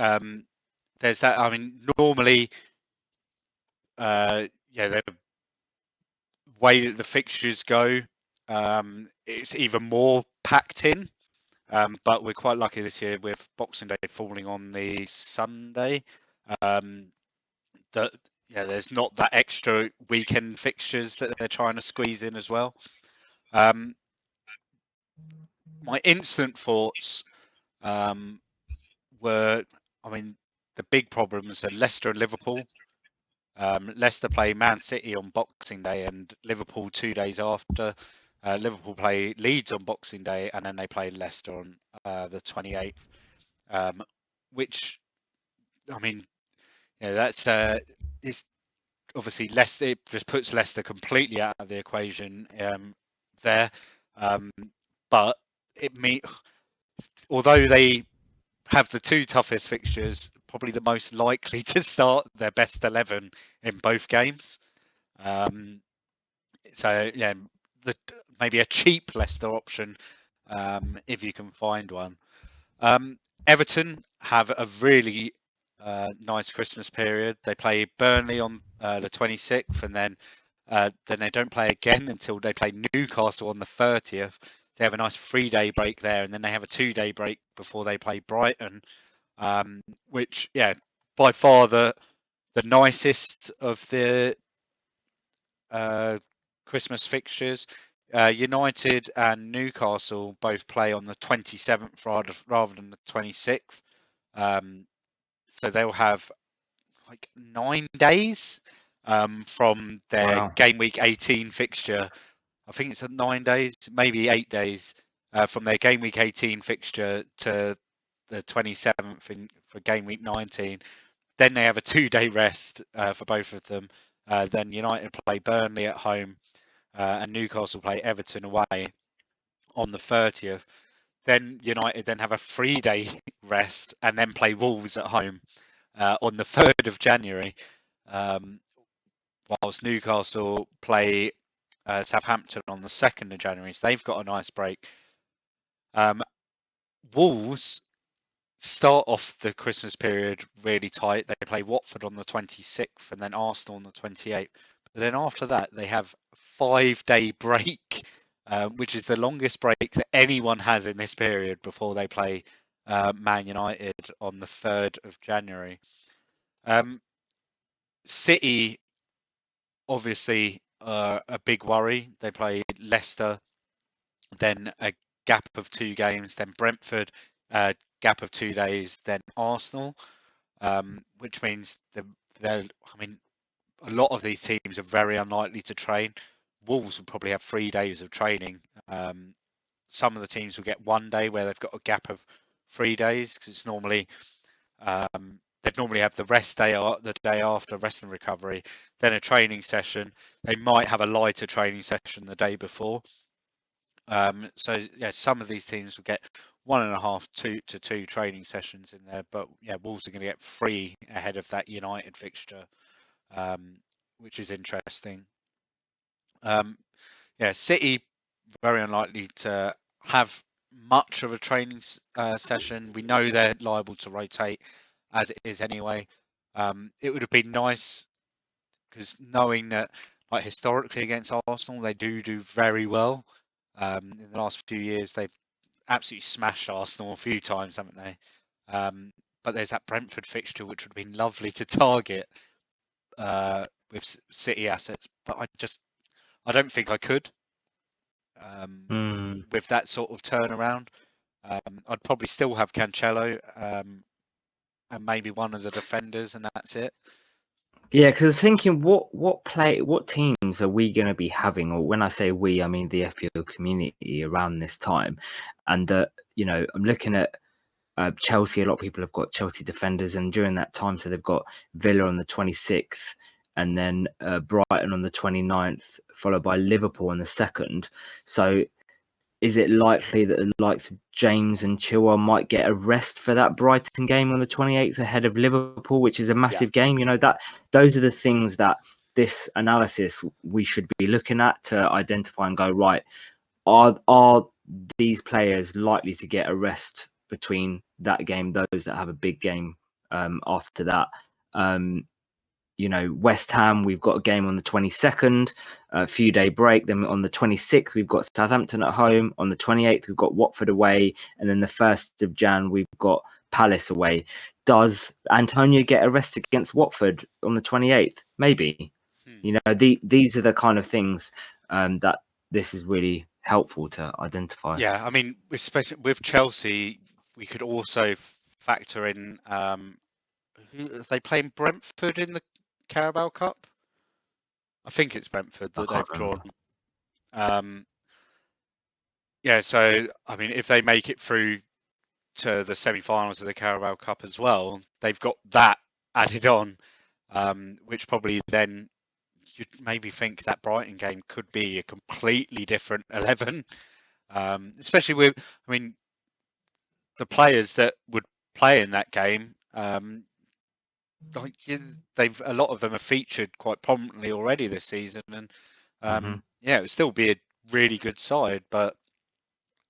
there's that. I mean, normally, the way that the fixtures go, it's even more packed in. But we're quite lucky this year with Boxing Day falling on the Sunday. That there's not that extra weekend fixtures that they're trying to squeeze in as well. My instant thoughts were, I mean, the big problems are Leicester and Liverpool. Leicester play Man City on Boxing Day and Liverpool 2 days after. Liverpool play Leeds on Boxing Day and then they play Leicester on the 28th. Which, I mean, that's is obviously Leicester. It just puts Leicester completely out of the equation there. But although they have the 2 toughest fixtures, probably the most likely to start their best 11 in both games. So yeah, maybe a cheap Leicester option if you can find one. Everton have a really nice Christmas period. They play Burnley on the 26th and then Then they don't play again until they play Newcastle on the 30th. They have a nice 3-day break there, and then they have a 2-day break before they play Brighton, which, yeah, by far the nicest of the Christmas fixtures. United and Newcastle both play on the 27th rather than the 26th. So they'll have like 9 days from their Wow. game week 18 fixture. I think it's 9 days, maybe 8 days from their game week 18 fixture to the 27th for game week 19. Then they have a 2-day rest for both of them. Then United play Burnley at home and Newcastle play Everton away on the 30th. Then United then have a 3-day rest and then play Wolves at home on the 3rd of January, whilst Newcastle play Southampton on the 2nd of January. So they've got a nice break. Wolves start off the Christmas period really tight. They play Watford on the 26th and then Arsenal on the 28th. But then after that, they have a 5-day break, which is the longest break that anyone has in this period before they play Man United on the 3rd of January. City, obviously, a big worry. They play Leicester, then a gap of 2 games, then Brentford, gap of 2 days, then Arsenal, which means I mean, a lot of these teams are very unlikely to train. Wolves will probably have 3 days of training. Some of the teams will get 1 day where they've got a gap of 3 days because it's normally they'd normally have the rest day the day after, rest and recovery, then a training session. They might have a lighter training session the day before. So yeah, some of these teams will get 1.5 to 2 training sessions in there, but yeah, Wolves are going to get 3 ahead of that United fixture, which is interesting. Yeah, City very unlikely to have much of a training session. We know they're liable to rotate as it is anyway. It would have been nice because knowing that, like, historically against Arsenal, they do very well. In the last few years, they've absolutely smashed Arsenal a few times, haven't they? But there's that Brentford fixture, which would have been lovely to target with City assets. But I don't think I could with that sort of turnaround. I'd probably still have Cancelo and maybe one of the defenders, and that's it. Yeah, because I was thinking, what teams are we going to be having? Or when I say we, I mean the FPL community around this time. And I'm looking at Chelsea. A lot of people have got Chelsea defenders, and during that time, so they've got Villa on the 26th, and then Brighton on the 29th, followed by Liverpool on the 2nd. So is it likely that the likes of James and Chilwell might get a rest for that Brighton game on the 28th ahead of Liverpool, which is a massive game? That those are the things that this analysis we should be looking at to identify and go, right, are these players likely to get a rest between that game, those that have a big game after that? West Ham, we've got a game on the 22nd, a few day break. Then on the 26th, we've got Southampton at home. On the 28th, we've got Watford away. And then the 1st of Jan, we've got Palace away. Does Antonio get a rest against Watford on the 28th? Maybe. These are the kind of things that this is really helpful to identify. Yeah, I mean, especially with Chelsea, we could also factor in are they playing Brentford in the Carabao Cup? I think it's Brentford that they've drawn. Yeah, so I mean, if they make it through to the semi-finals of the Carabao Cup as well, they've got that added on, which probably then you'd maybe think that Brighton game could be a completely different 11, especially with, I mean, the players that would play in that game. They've a lot of them have featured quite prominently already this season, and yeah, it would still be a really good side, but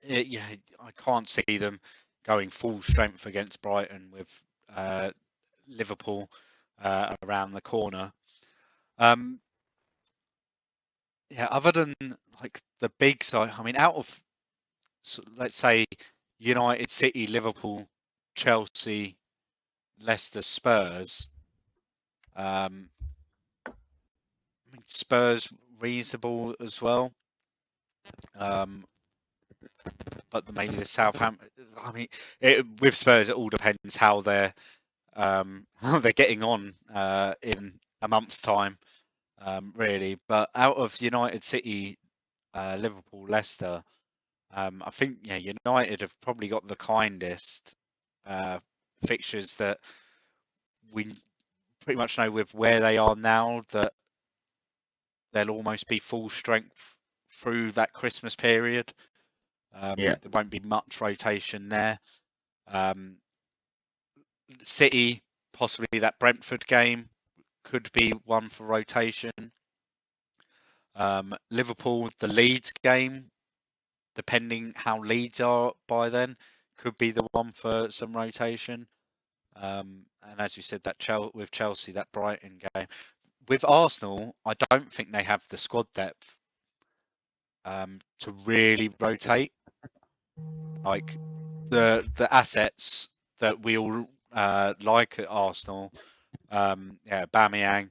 yeah, I can't see them going full strength against Brighton with Liverpool around the corner. yeah, other than like the big side, I mean, out of let's say United, City, Liverpool, Chelsea, Leicester, Spurs. I mean, Spurs reasonable as well. But maybe the Southampton. I mean, with Spurs, it all depends how they're how they're getting on in a month's time, really. But out of United, City, Liverpool, Leicester, I think United have probably got the kindest fixtures that we pretty much know with where they are now that they'll almost be full strength through that Christmas period. Yeah. There won't be much rotation there. City, possibly that Brentford game could be one for rotation. Liverpool, the Leeds game, depending how Leeds are by then, could be the one for some rotation. And as you said, with Chelsea, that Brighton game. With Arsenal, I don't think they have the squad depth to really rotate. Like the assets that we all like at Arsenal, Aubameyang,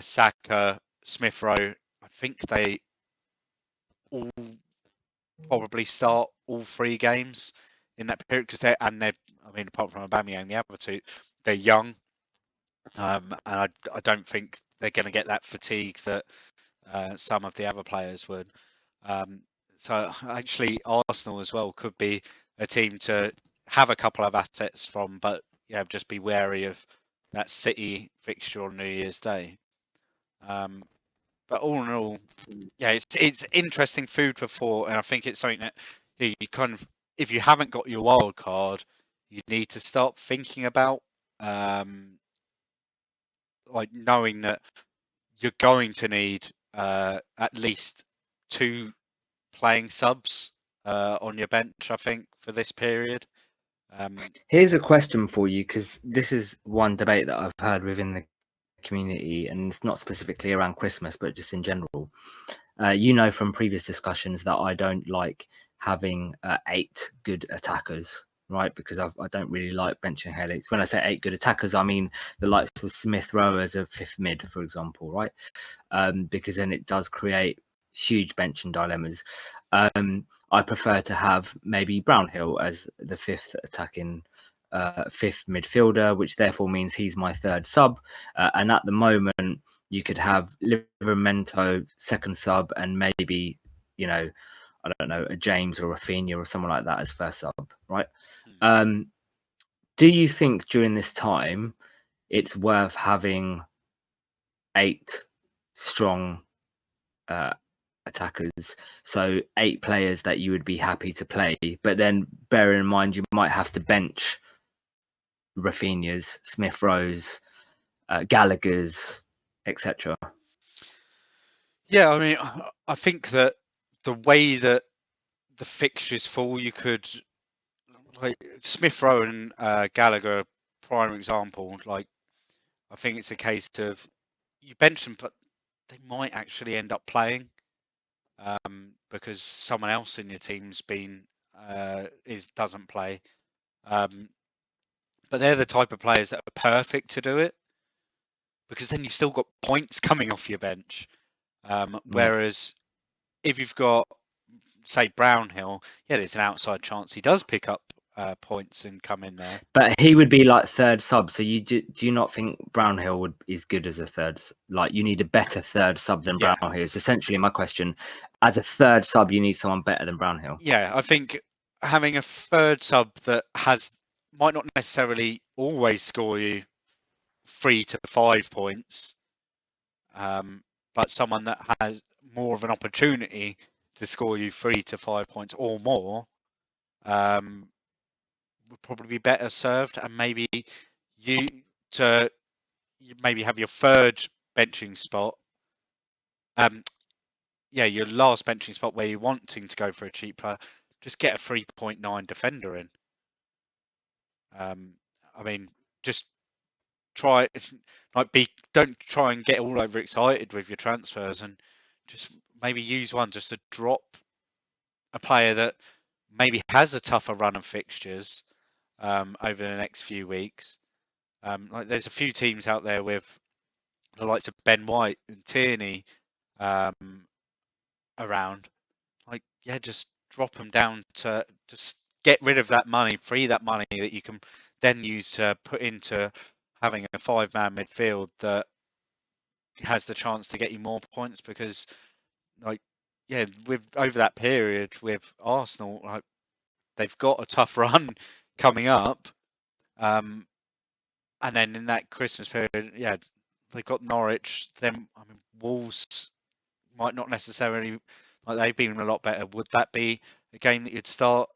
Saka, Smith Rowe. I think they all probably start all 3 games in that period because they're. I mean, apart from Aubameyang, the other two, they're young, and I don't think they're going to get that fatigue that some of the other players would. So actually, Arsenal as well could be a team to have a couple of assets from, but just be wary of that City fixture on New Year's Day. But all in all, it's interesting food for thought, and I think it's something that you kind of, if you haven't got your wild card, you need to start thinking about, like knowing that you're going to need at least 2 playing subs on your bench, I think, for this period. Here's a question for you, because this is one debate that I've heard within the community, and it's not specifically around Christmas, but just in general. From previous discussions that I don't like having 8 good attackers, right? Because I don't really like benching headaches. When I say 8 good attackers, I mean the likes of Smith Rowe as a 5th mid, for example, right? Because then it does create huge benching dilemmas. I prefer to have maybe Brownhill as the 5th attacking 5th midfielder, which therefore means he's my 3rd sub. And at the moment, you could have Livramento 2nd sub, and maybe, I don't know, a James or a Rafinha or someone like that as 1st sub, right? Do you think during this time it's worth having 8 strong attackers, so 8 players that you would be happy to play, but then bear in mind you might have to bench Rafinha's, Smith Rowe's, Gallagher's, etc. Yeah, I mean, I think that the way that the fixtures fall, you could, like Smith Rowe and Gallagher, prime example. Like, I think it's a case of you bench them, but they might actually end up playing because someone else in your team's doesn't play. But they're the type of players that are perfect to do it because then you've still got points coming off your bench. Whereas if you've got, say, Brownhill, there's an outside chance he does pick up points and come in there. But he would be like 3rd sub. So do you not think Brownhill is good as a 3rd? Like, you need a better 3rd sub than Brownhill. Is essentially my question. As a 3rd sub, you need someone better than Brownhill. Yeah, I think having a 3rd sub that might not necessarily always score you 3 to 5 points, but someone that has more of an opportunity to score you 3 to 5 points or more would probably be better served, and maybe you maybe have your 3rd benching spot. Your last benching spot where you're wanting to go for a cheap player, just get a 3.9 defender in. I mean, just don't try and get all over excited with your transfers, and just maybe use one just to drop a player that maybe has a tougher run of fixtures over the next few weeks. Like there's a few teams out there with the likes of Ben White and Tierney around. Like, yeah, just drop them down to just get rid of that money, free that money that you can then use to put into having a 5-man midfield that has the chance to get you more points. Because, like, yeah, with over that period with Arsenal, like they've got a tough run coming up, and then in that Christmas period, yeah, they've got Norwich. Then I mean, Wolves might not necessarily, like they've been a lot better. Would that be a game that you'd start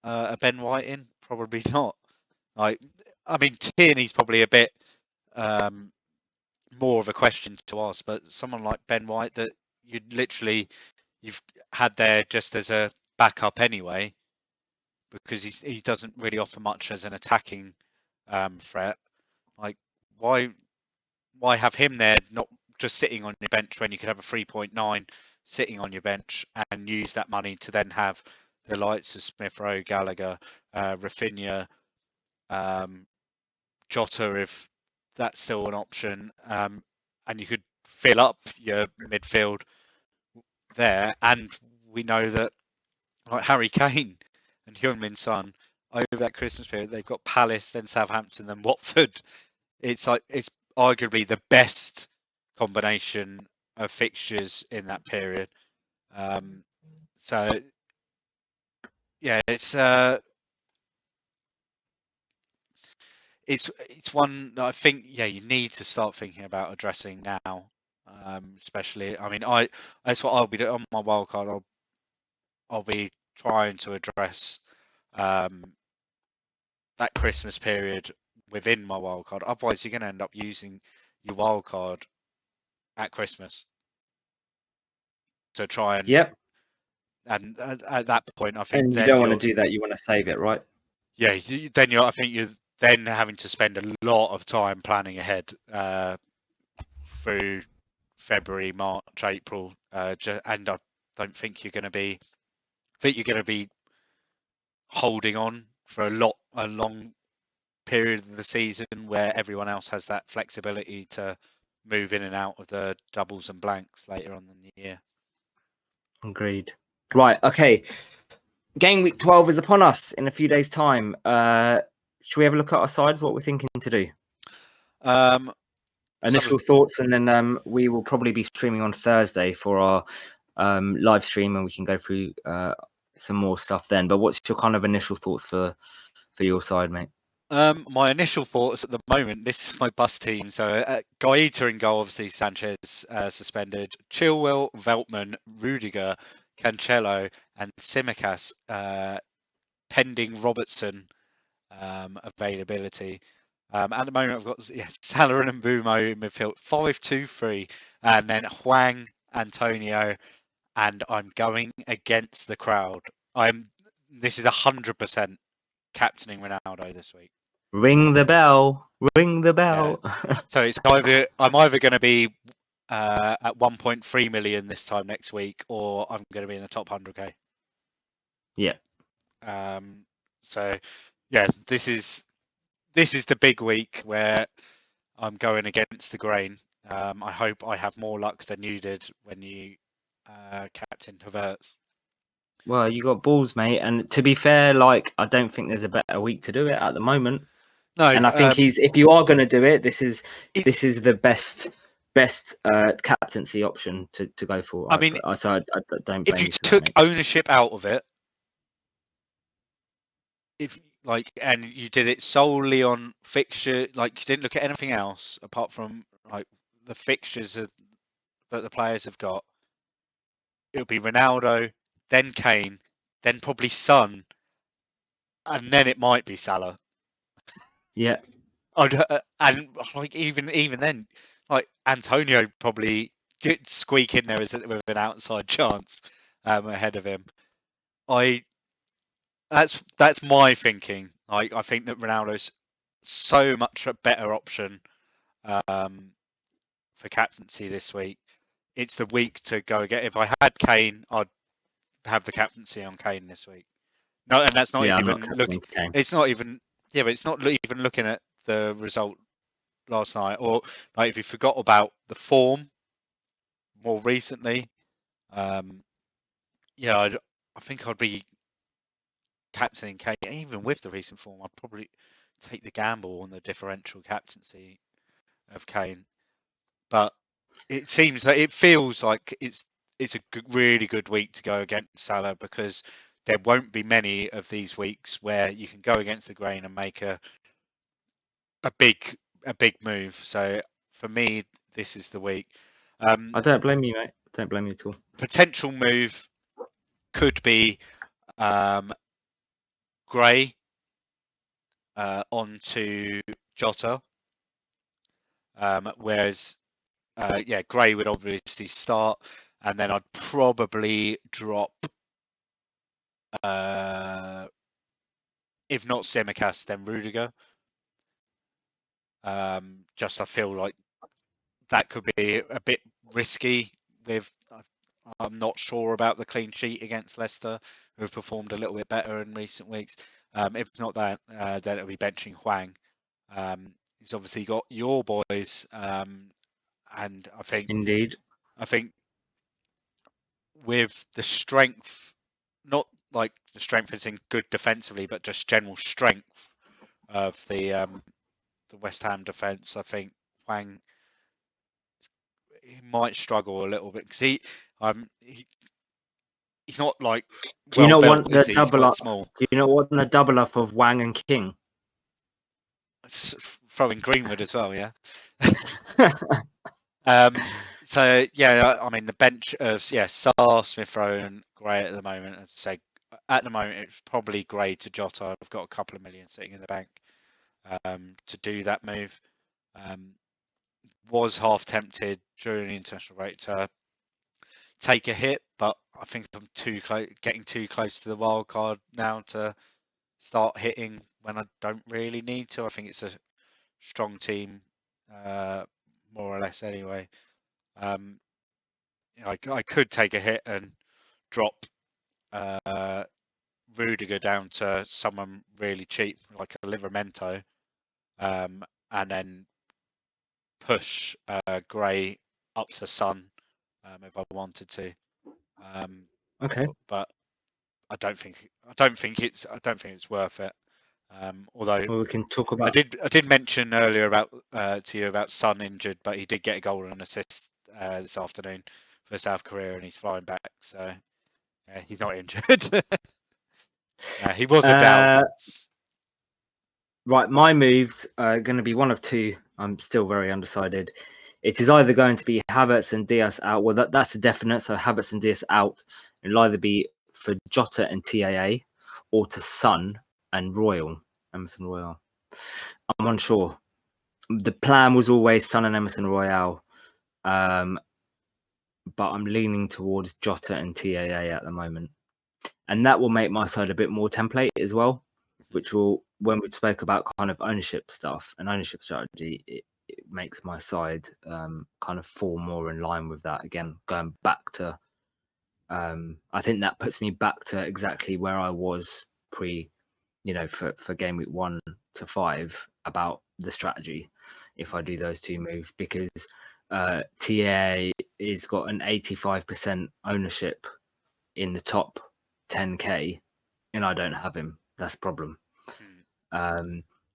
a Ben White in? Probably not. Like, I mean, Tierney's probably a bit more of a question to ask, but someone like Ben White that you've had there just as a backup anyway, because he doesn't really offer much as an attacking threat. Like, why have him there, not just sitting on your bench when you could have a 3.9 sitting on your bench and use that money to then have the likes of Smith Rowe, Gallagher, Rafinha, Jota, if that's still an option, and you could fill up your midfield there. And we know that like Harry Kane and Heung-min Son over that Christmas period, they've got Palace, then Southampton, then Watford. It's arguably the best combination of fixtures in that period. So yeah, it's one that I think you need to start thinking about addressing now. Especially, I mean, that's what I'll be doing on my wildcard. I'll be trying to address that Christmas period within my wildcard. Otherwise, you're going to end up using your wildcard at Christmas to try and. Yep. And at that point, I think and you then don't want to do that. You want to save it, right? Yeah, I think you're then having to spend a lot of time planning ahead through February, March, April, and I don't think you're going to be. I think you're going to be holding on for a long period of the season where everyone else has that flexibility to move in and out of the doubles and blanks later on in the year. Agreed. Right. Okay. Game week 12 is upon us in a few days' time. Should we have a look at our sides? What we're thinking to do? Initial thoughts, and then we will probably be streaming on Thursday for our live stream, and we can go through some more stuff then. But what's your kind of initial thoughts for your side, mate? My initial thoughts at the moment, this is my bus team. So Guaita in goal, obviously Sanchez suspended. Chilwell, Veltman, Rudiger, Cancelo, and Tsimikas pending Robertson availability. At the moment, I've got Salah and Mbeumo in midfield, 5-2-3, and then Hwang, Antonio, and I'm going against the crowd. This is 100% captaining Ronaldo this week. Ring the bell. Ring the bell. Yeah. So it's I'm either going to be at 1.3 million this time next week, or I'm going to be in the top 100k. Yeah. So yeah, this is the big week where I'm going against the grain. I hope I have more luck than you did when you captained Havertz. Well, you got balls, mate. And to be fair, like I don't think there's a better week to do it at the moment. No, and I think if you are going to do it, this is the best captaincy option to go for. I mean, so I don't. If you took ownership out of it, and you did it solely on fixture, like you didn't look at anything else apart from like the fixtures that the players have got, it would be Ronaldo, then Kane, then probably Son, and then it might be Salah. Yeah. And like even then, like Antonio probably could squeak in there with an outside chance ahead of him. That's my thinking. I think that Ronaldo's so much a better option for captaincy this week. it's the week to go again. If I had Kane, I'd have the captaincy on Kane this week. No, and that's not I'm even not look. captaining Kane. It's not even but it's not even looking at the result last night, or like if you forgot about the form more recently. I think I'd be captaining Kane. Even with the recent form, I'd probably take the gamble on the differential captaincy of Kane. But it feels like it's a really good week to go against Salah, because there won't be many of these weeks where you can go against the grain and make a big move. So for me, this is the week. I don't blame you, mate. Don't blame you at all. Potential move could be Gray onto Jota, whereas Gray would obviously start, and then I'd probably drop, if not Tsimikas, then Rudiger. Just I feel like that could be a bit risky. I'm not sure about the clean sheet against Leicester, who have performed a little bit better in recent weeks. If not that, then it'll be benching Hwang. He's obviously got your boys, and I think Indeed. with the strength, not like the strength is in good defensively, but just general strength of the West Ham defence, I think Hwang, he might struggle a little bit, because he's not like Do you well not built, want is the he? He's double quite up? small. Do you not want the double up of Wang and King? Throwing Greenwood as well, yeah. So yeah, I mean the bench of Sarr, Smith Rowe, and Gray at the moment. As I say, at the moment it's probably Gray to Jota. I've got a couple of million sitting in the bank to do that move. Was half tempted during the international break to take a hit, but I think I'm getting too close to the wild card now to start hitting when I don't really need to. I think it's a strong team, more or less anyway. I could take a hit and drop Rudiger down to someone really cheap, like a Livramento, and then push Gray up to Son if I wanted to. Okay. But I don't think it's worth it. Although Well, we can talk about. I did mention earlier about to you about Son injured, but he did get a goal and an assist this afternoon for South Korea, and he's flying back, so he's not injured. He was a doubt. Right, my moves are going to be one of two. I'm still very undecided. It is either going to be Havertz and Diaz out. Well, that's a definite. So Havertz and Diaz out. It'll either be for Jota and TAA, or to Son and Emerson Royal. I'm unsure. The plan was always Son and Emerson Royal, but I'm leaning towards Jota and TAA at the moment, and that will make my side a bit more template as well, which will, when we spoke about kind of ownership stuff and ownership strategy, it makes my side kind of fall more in line with that. Again, going back to, I think that puts me back to exactly where I was for game week 1 to 5 about the strategy. If I do those two moves, because TA is got an 85% ownership in the top 10k, and I don't have him. That's a problem.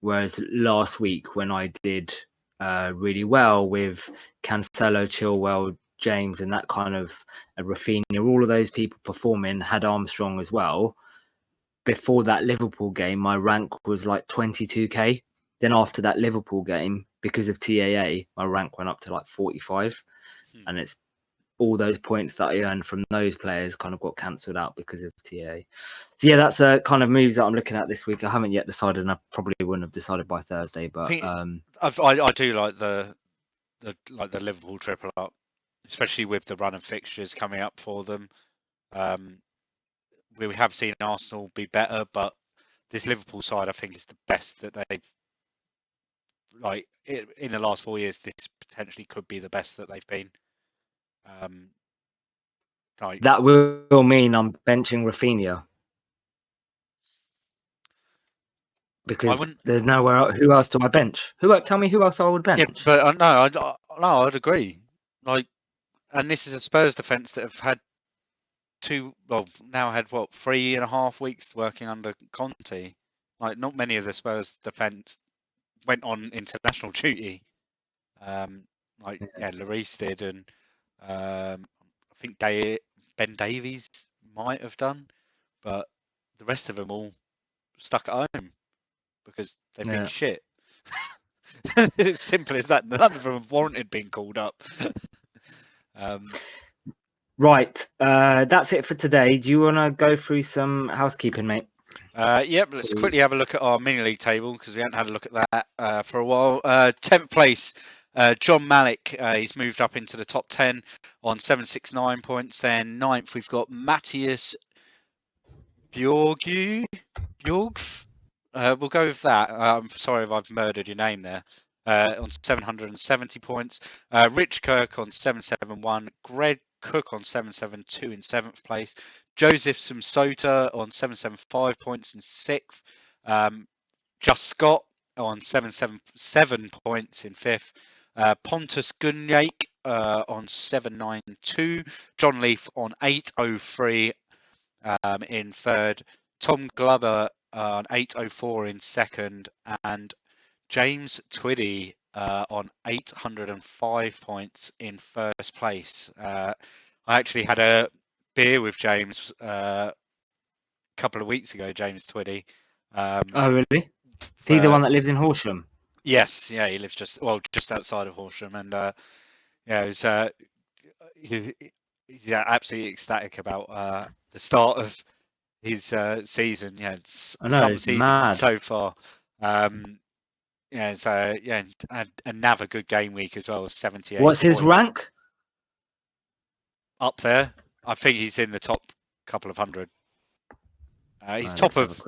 Whereas last week when I did really well with Cancelo, Chilwell, James, and that kind of Rafinha, all of those people performing, had Armstrong as well. Before that Liverpool game, my rank was like 22k. Then after that Liverpool game, because of TAA, my rank went up to like 45, and it's all those points that I earned from those players kind of got cancelled out because of TA. So yeah, that's a kind of moves that I'm looking at this week. I haven't yet decided, and I probably wouldn't have decided by Thursday. But I do like the Liverpool triple up, especially with the run of fixtures coming up for them. We have seen Arsenal be better, but this Liverpool side, I think, is the best that they've, like, in the last 4 years. This potentially could be the best that they've been. Like That will mean I'm benching Rafinha. Because there's nowhere else. Who else do I bench? Tell me who else I would bench. Yeah, but no, I'd agree. Like, and this is a Spurs defence that have had now had 3.5 weeks working under Conte. Like, not many of the Spurs defence went on international duty. Lloris did, and I think Ben Davies might have done, but the rest of them all stuck at home because they've been shit. It's simple as that. None of them have warranted being called up. Right, that's it for today. Do you want to go through some housekeeping, mate? Yep, let's quickly have a look at our mini league table because we haven't had a look at that for a while. 10th place, John Malik. He's moved up into the top 10 on 769 points. Then 9th, we've got Matthias Bjorg. We'll go with that. I'm sorry if I've murdered your name there. On 770 points. Rich Kirk on 771. Greg Cook on 772 in 7th place. Joseph Samsota on 775 points in 6th. Just Scott on 777 points in 5th. Pontus Gunjake on 792. John Leaf on 803 in 3rd. Tom Glover on 804 in 2nd. And James Twiddy on 805 points in 1st place. I actually had a beer with James a couple of weeks ago, James Twiddy. Oh, really? Is he the one that lives in Horsham? Yes, yeah, he lives just outside of Horsham, and he's absolutely ecstatic about the start of his season. Yeah, some season mad. so far. And another good game week as well. 78. What's his points. rank? Up there. I think he's in the top couple of hundred. He's top of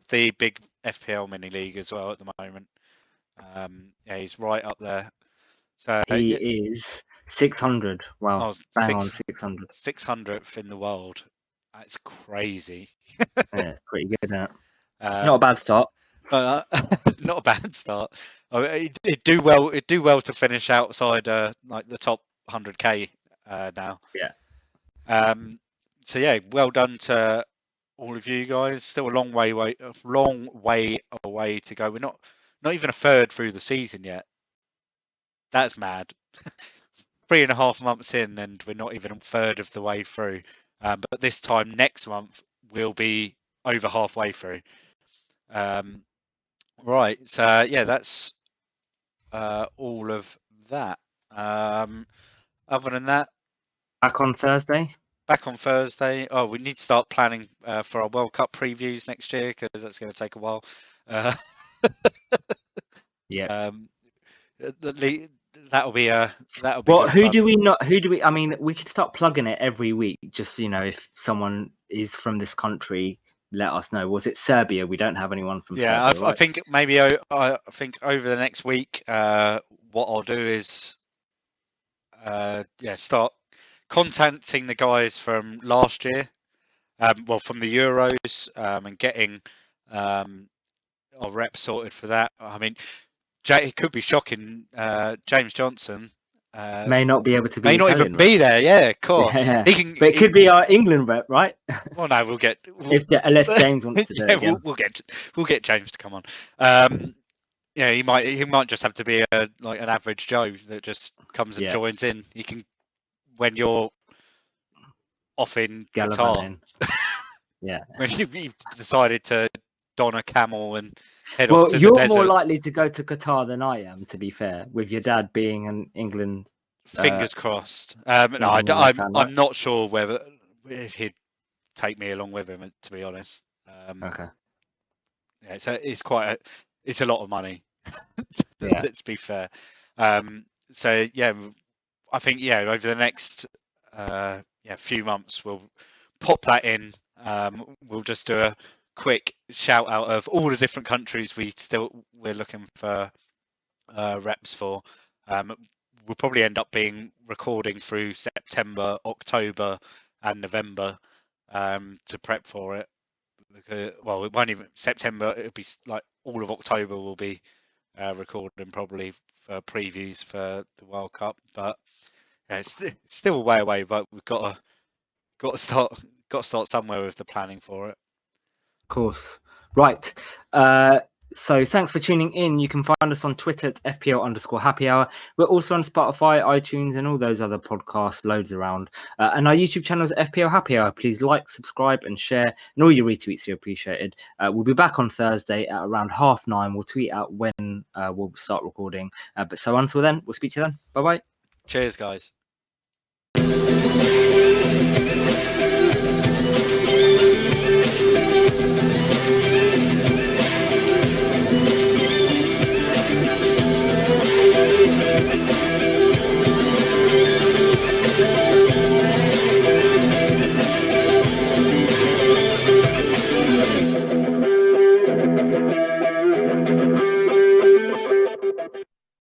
the big FPL mini league as well at the moment. He's right up there. So he is 600. Wow, bang on 600. 600th in the world. That's crazy. Yeah, pretty good, isn't it? Not a bad start. Not a bad start. It'd do well to finish outside like the top 100k now. Yeah. So yeah, well done to all of you guys. Still a long way away to go. We're not even a third through the season yet. That's mad. 3.5 months in, and we're not even a third of the way through. But this time next month we'll be over halfway through. Right. So yeah, that's all of that. Other than that, back on Thursday. Oh, we need to start planning for our World Cup previews next year because that's going to take a while. Yeah. That'll be well, good who fun. do we not? Who do we? I mean, we could start plugging it every week. Just if someone is from this country, let us know. Was it Serbia? We don't have anyone from Serbia. I think maybe I think over the next week, what I'll do is start contacting the guys from last year, from the Euros, and getting our rep sorted for that. I mean, it could be shocking. James Johnson may not be able to be. May not even be there. Yeah, cool. Yeah. But it could be our England rep, right? Well, no, we'll get unless James wants to do it again. We'll get James to come on. He might just have to be an average Joe that just comes and joins in. He can when you're off in Qatar. Yeah. When you've decided to don a camel and head off to the desert. Well, you're more likely to go to Qatar than I am, to be fair, with your dad being an England. Fingers crossed. No, I'm not sure if he'd take me along with him, to be honest. Okay. Yeah, it's a lot of money. Yeah. Let's be fair. So yeah, I think over the next few months we'll pop that in. We'll just do a quick shout out of all the different countries we're looking for reps for. we'll probably end up being recording through September, October, and November to prep for it. Because, well, it won't even September. It'll be like all of October. We'll be recording probably for previews for the World Cup, but it's still a way away. But we've got to start somewhere with the planning for it. Of course. Right. So thanks for tuning in. You can find us on Twitter at FPL_Happy Hour. We're also on Spotify, iTunes, and all those other podcasts, loads around. And our YouTube channel is FPL Happy Hour. Please like, subscribe, and share. And all your retweets are appreciated. We'll be back on Thursday at around 9:30. We'll tweet out when we'll start recording. But so until then, we'll speak to you then. Bye-bye. Cheers, guys.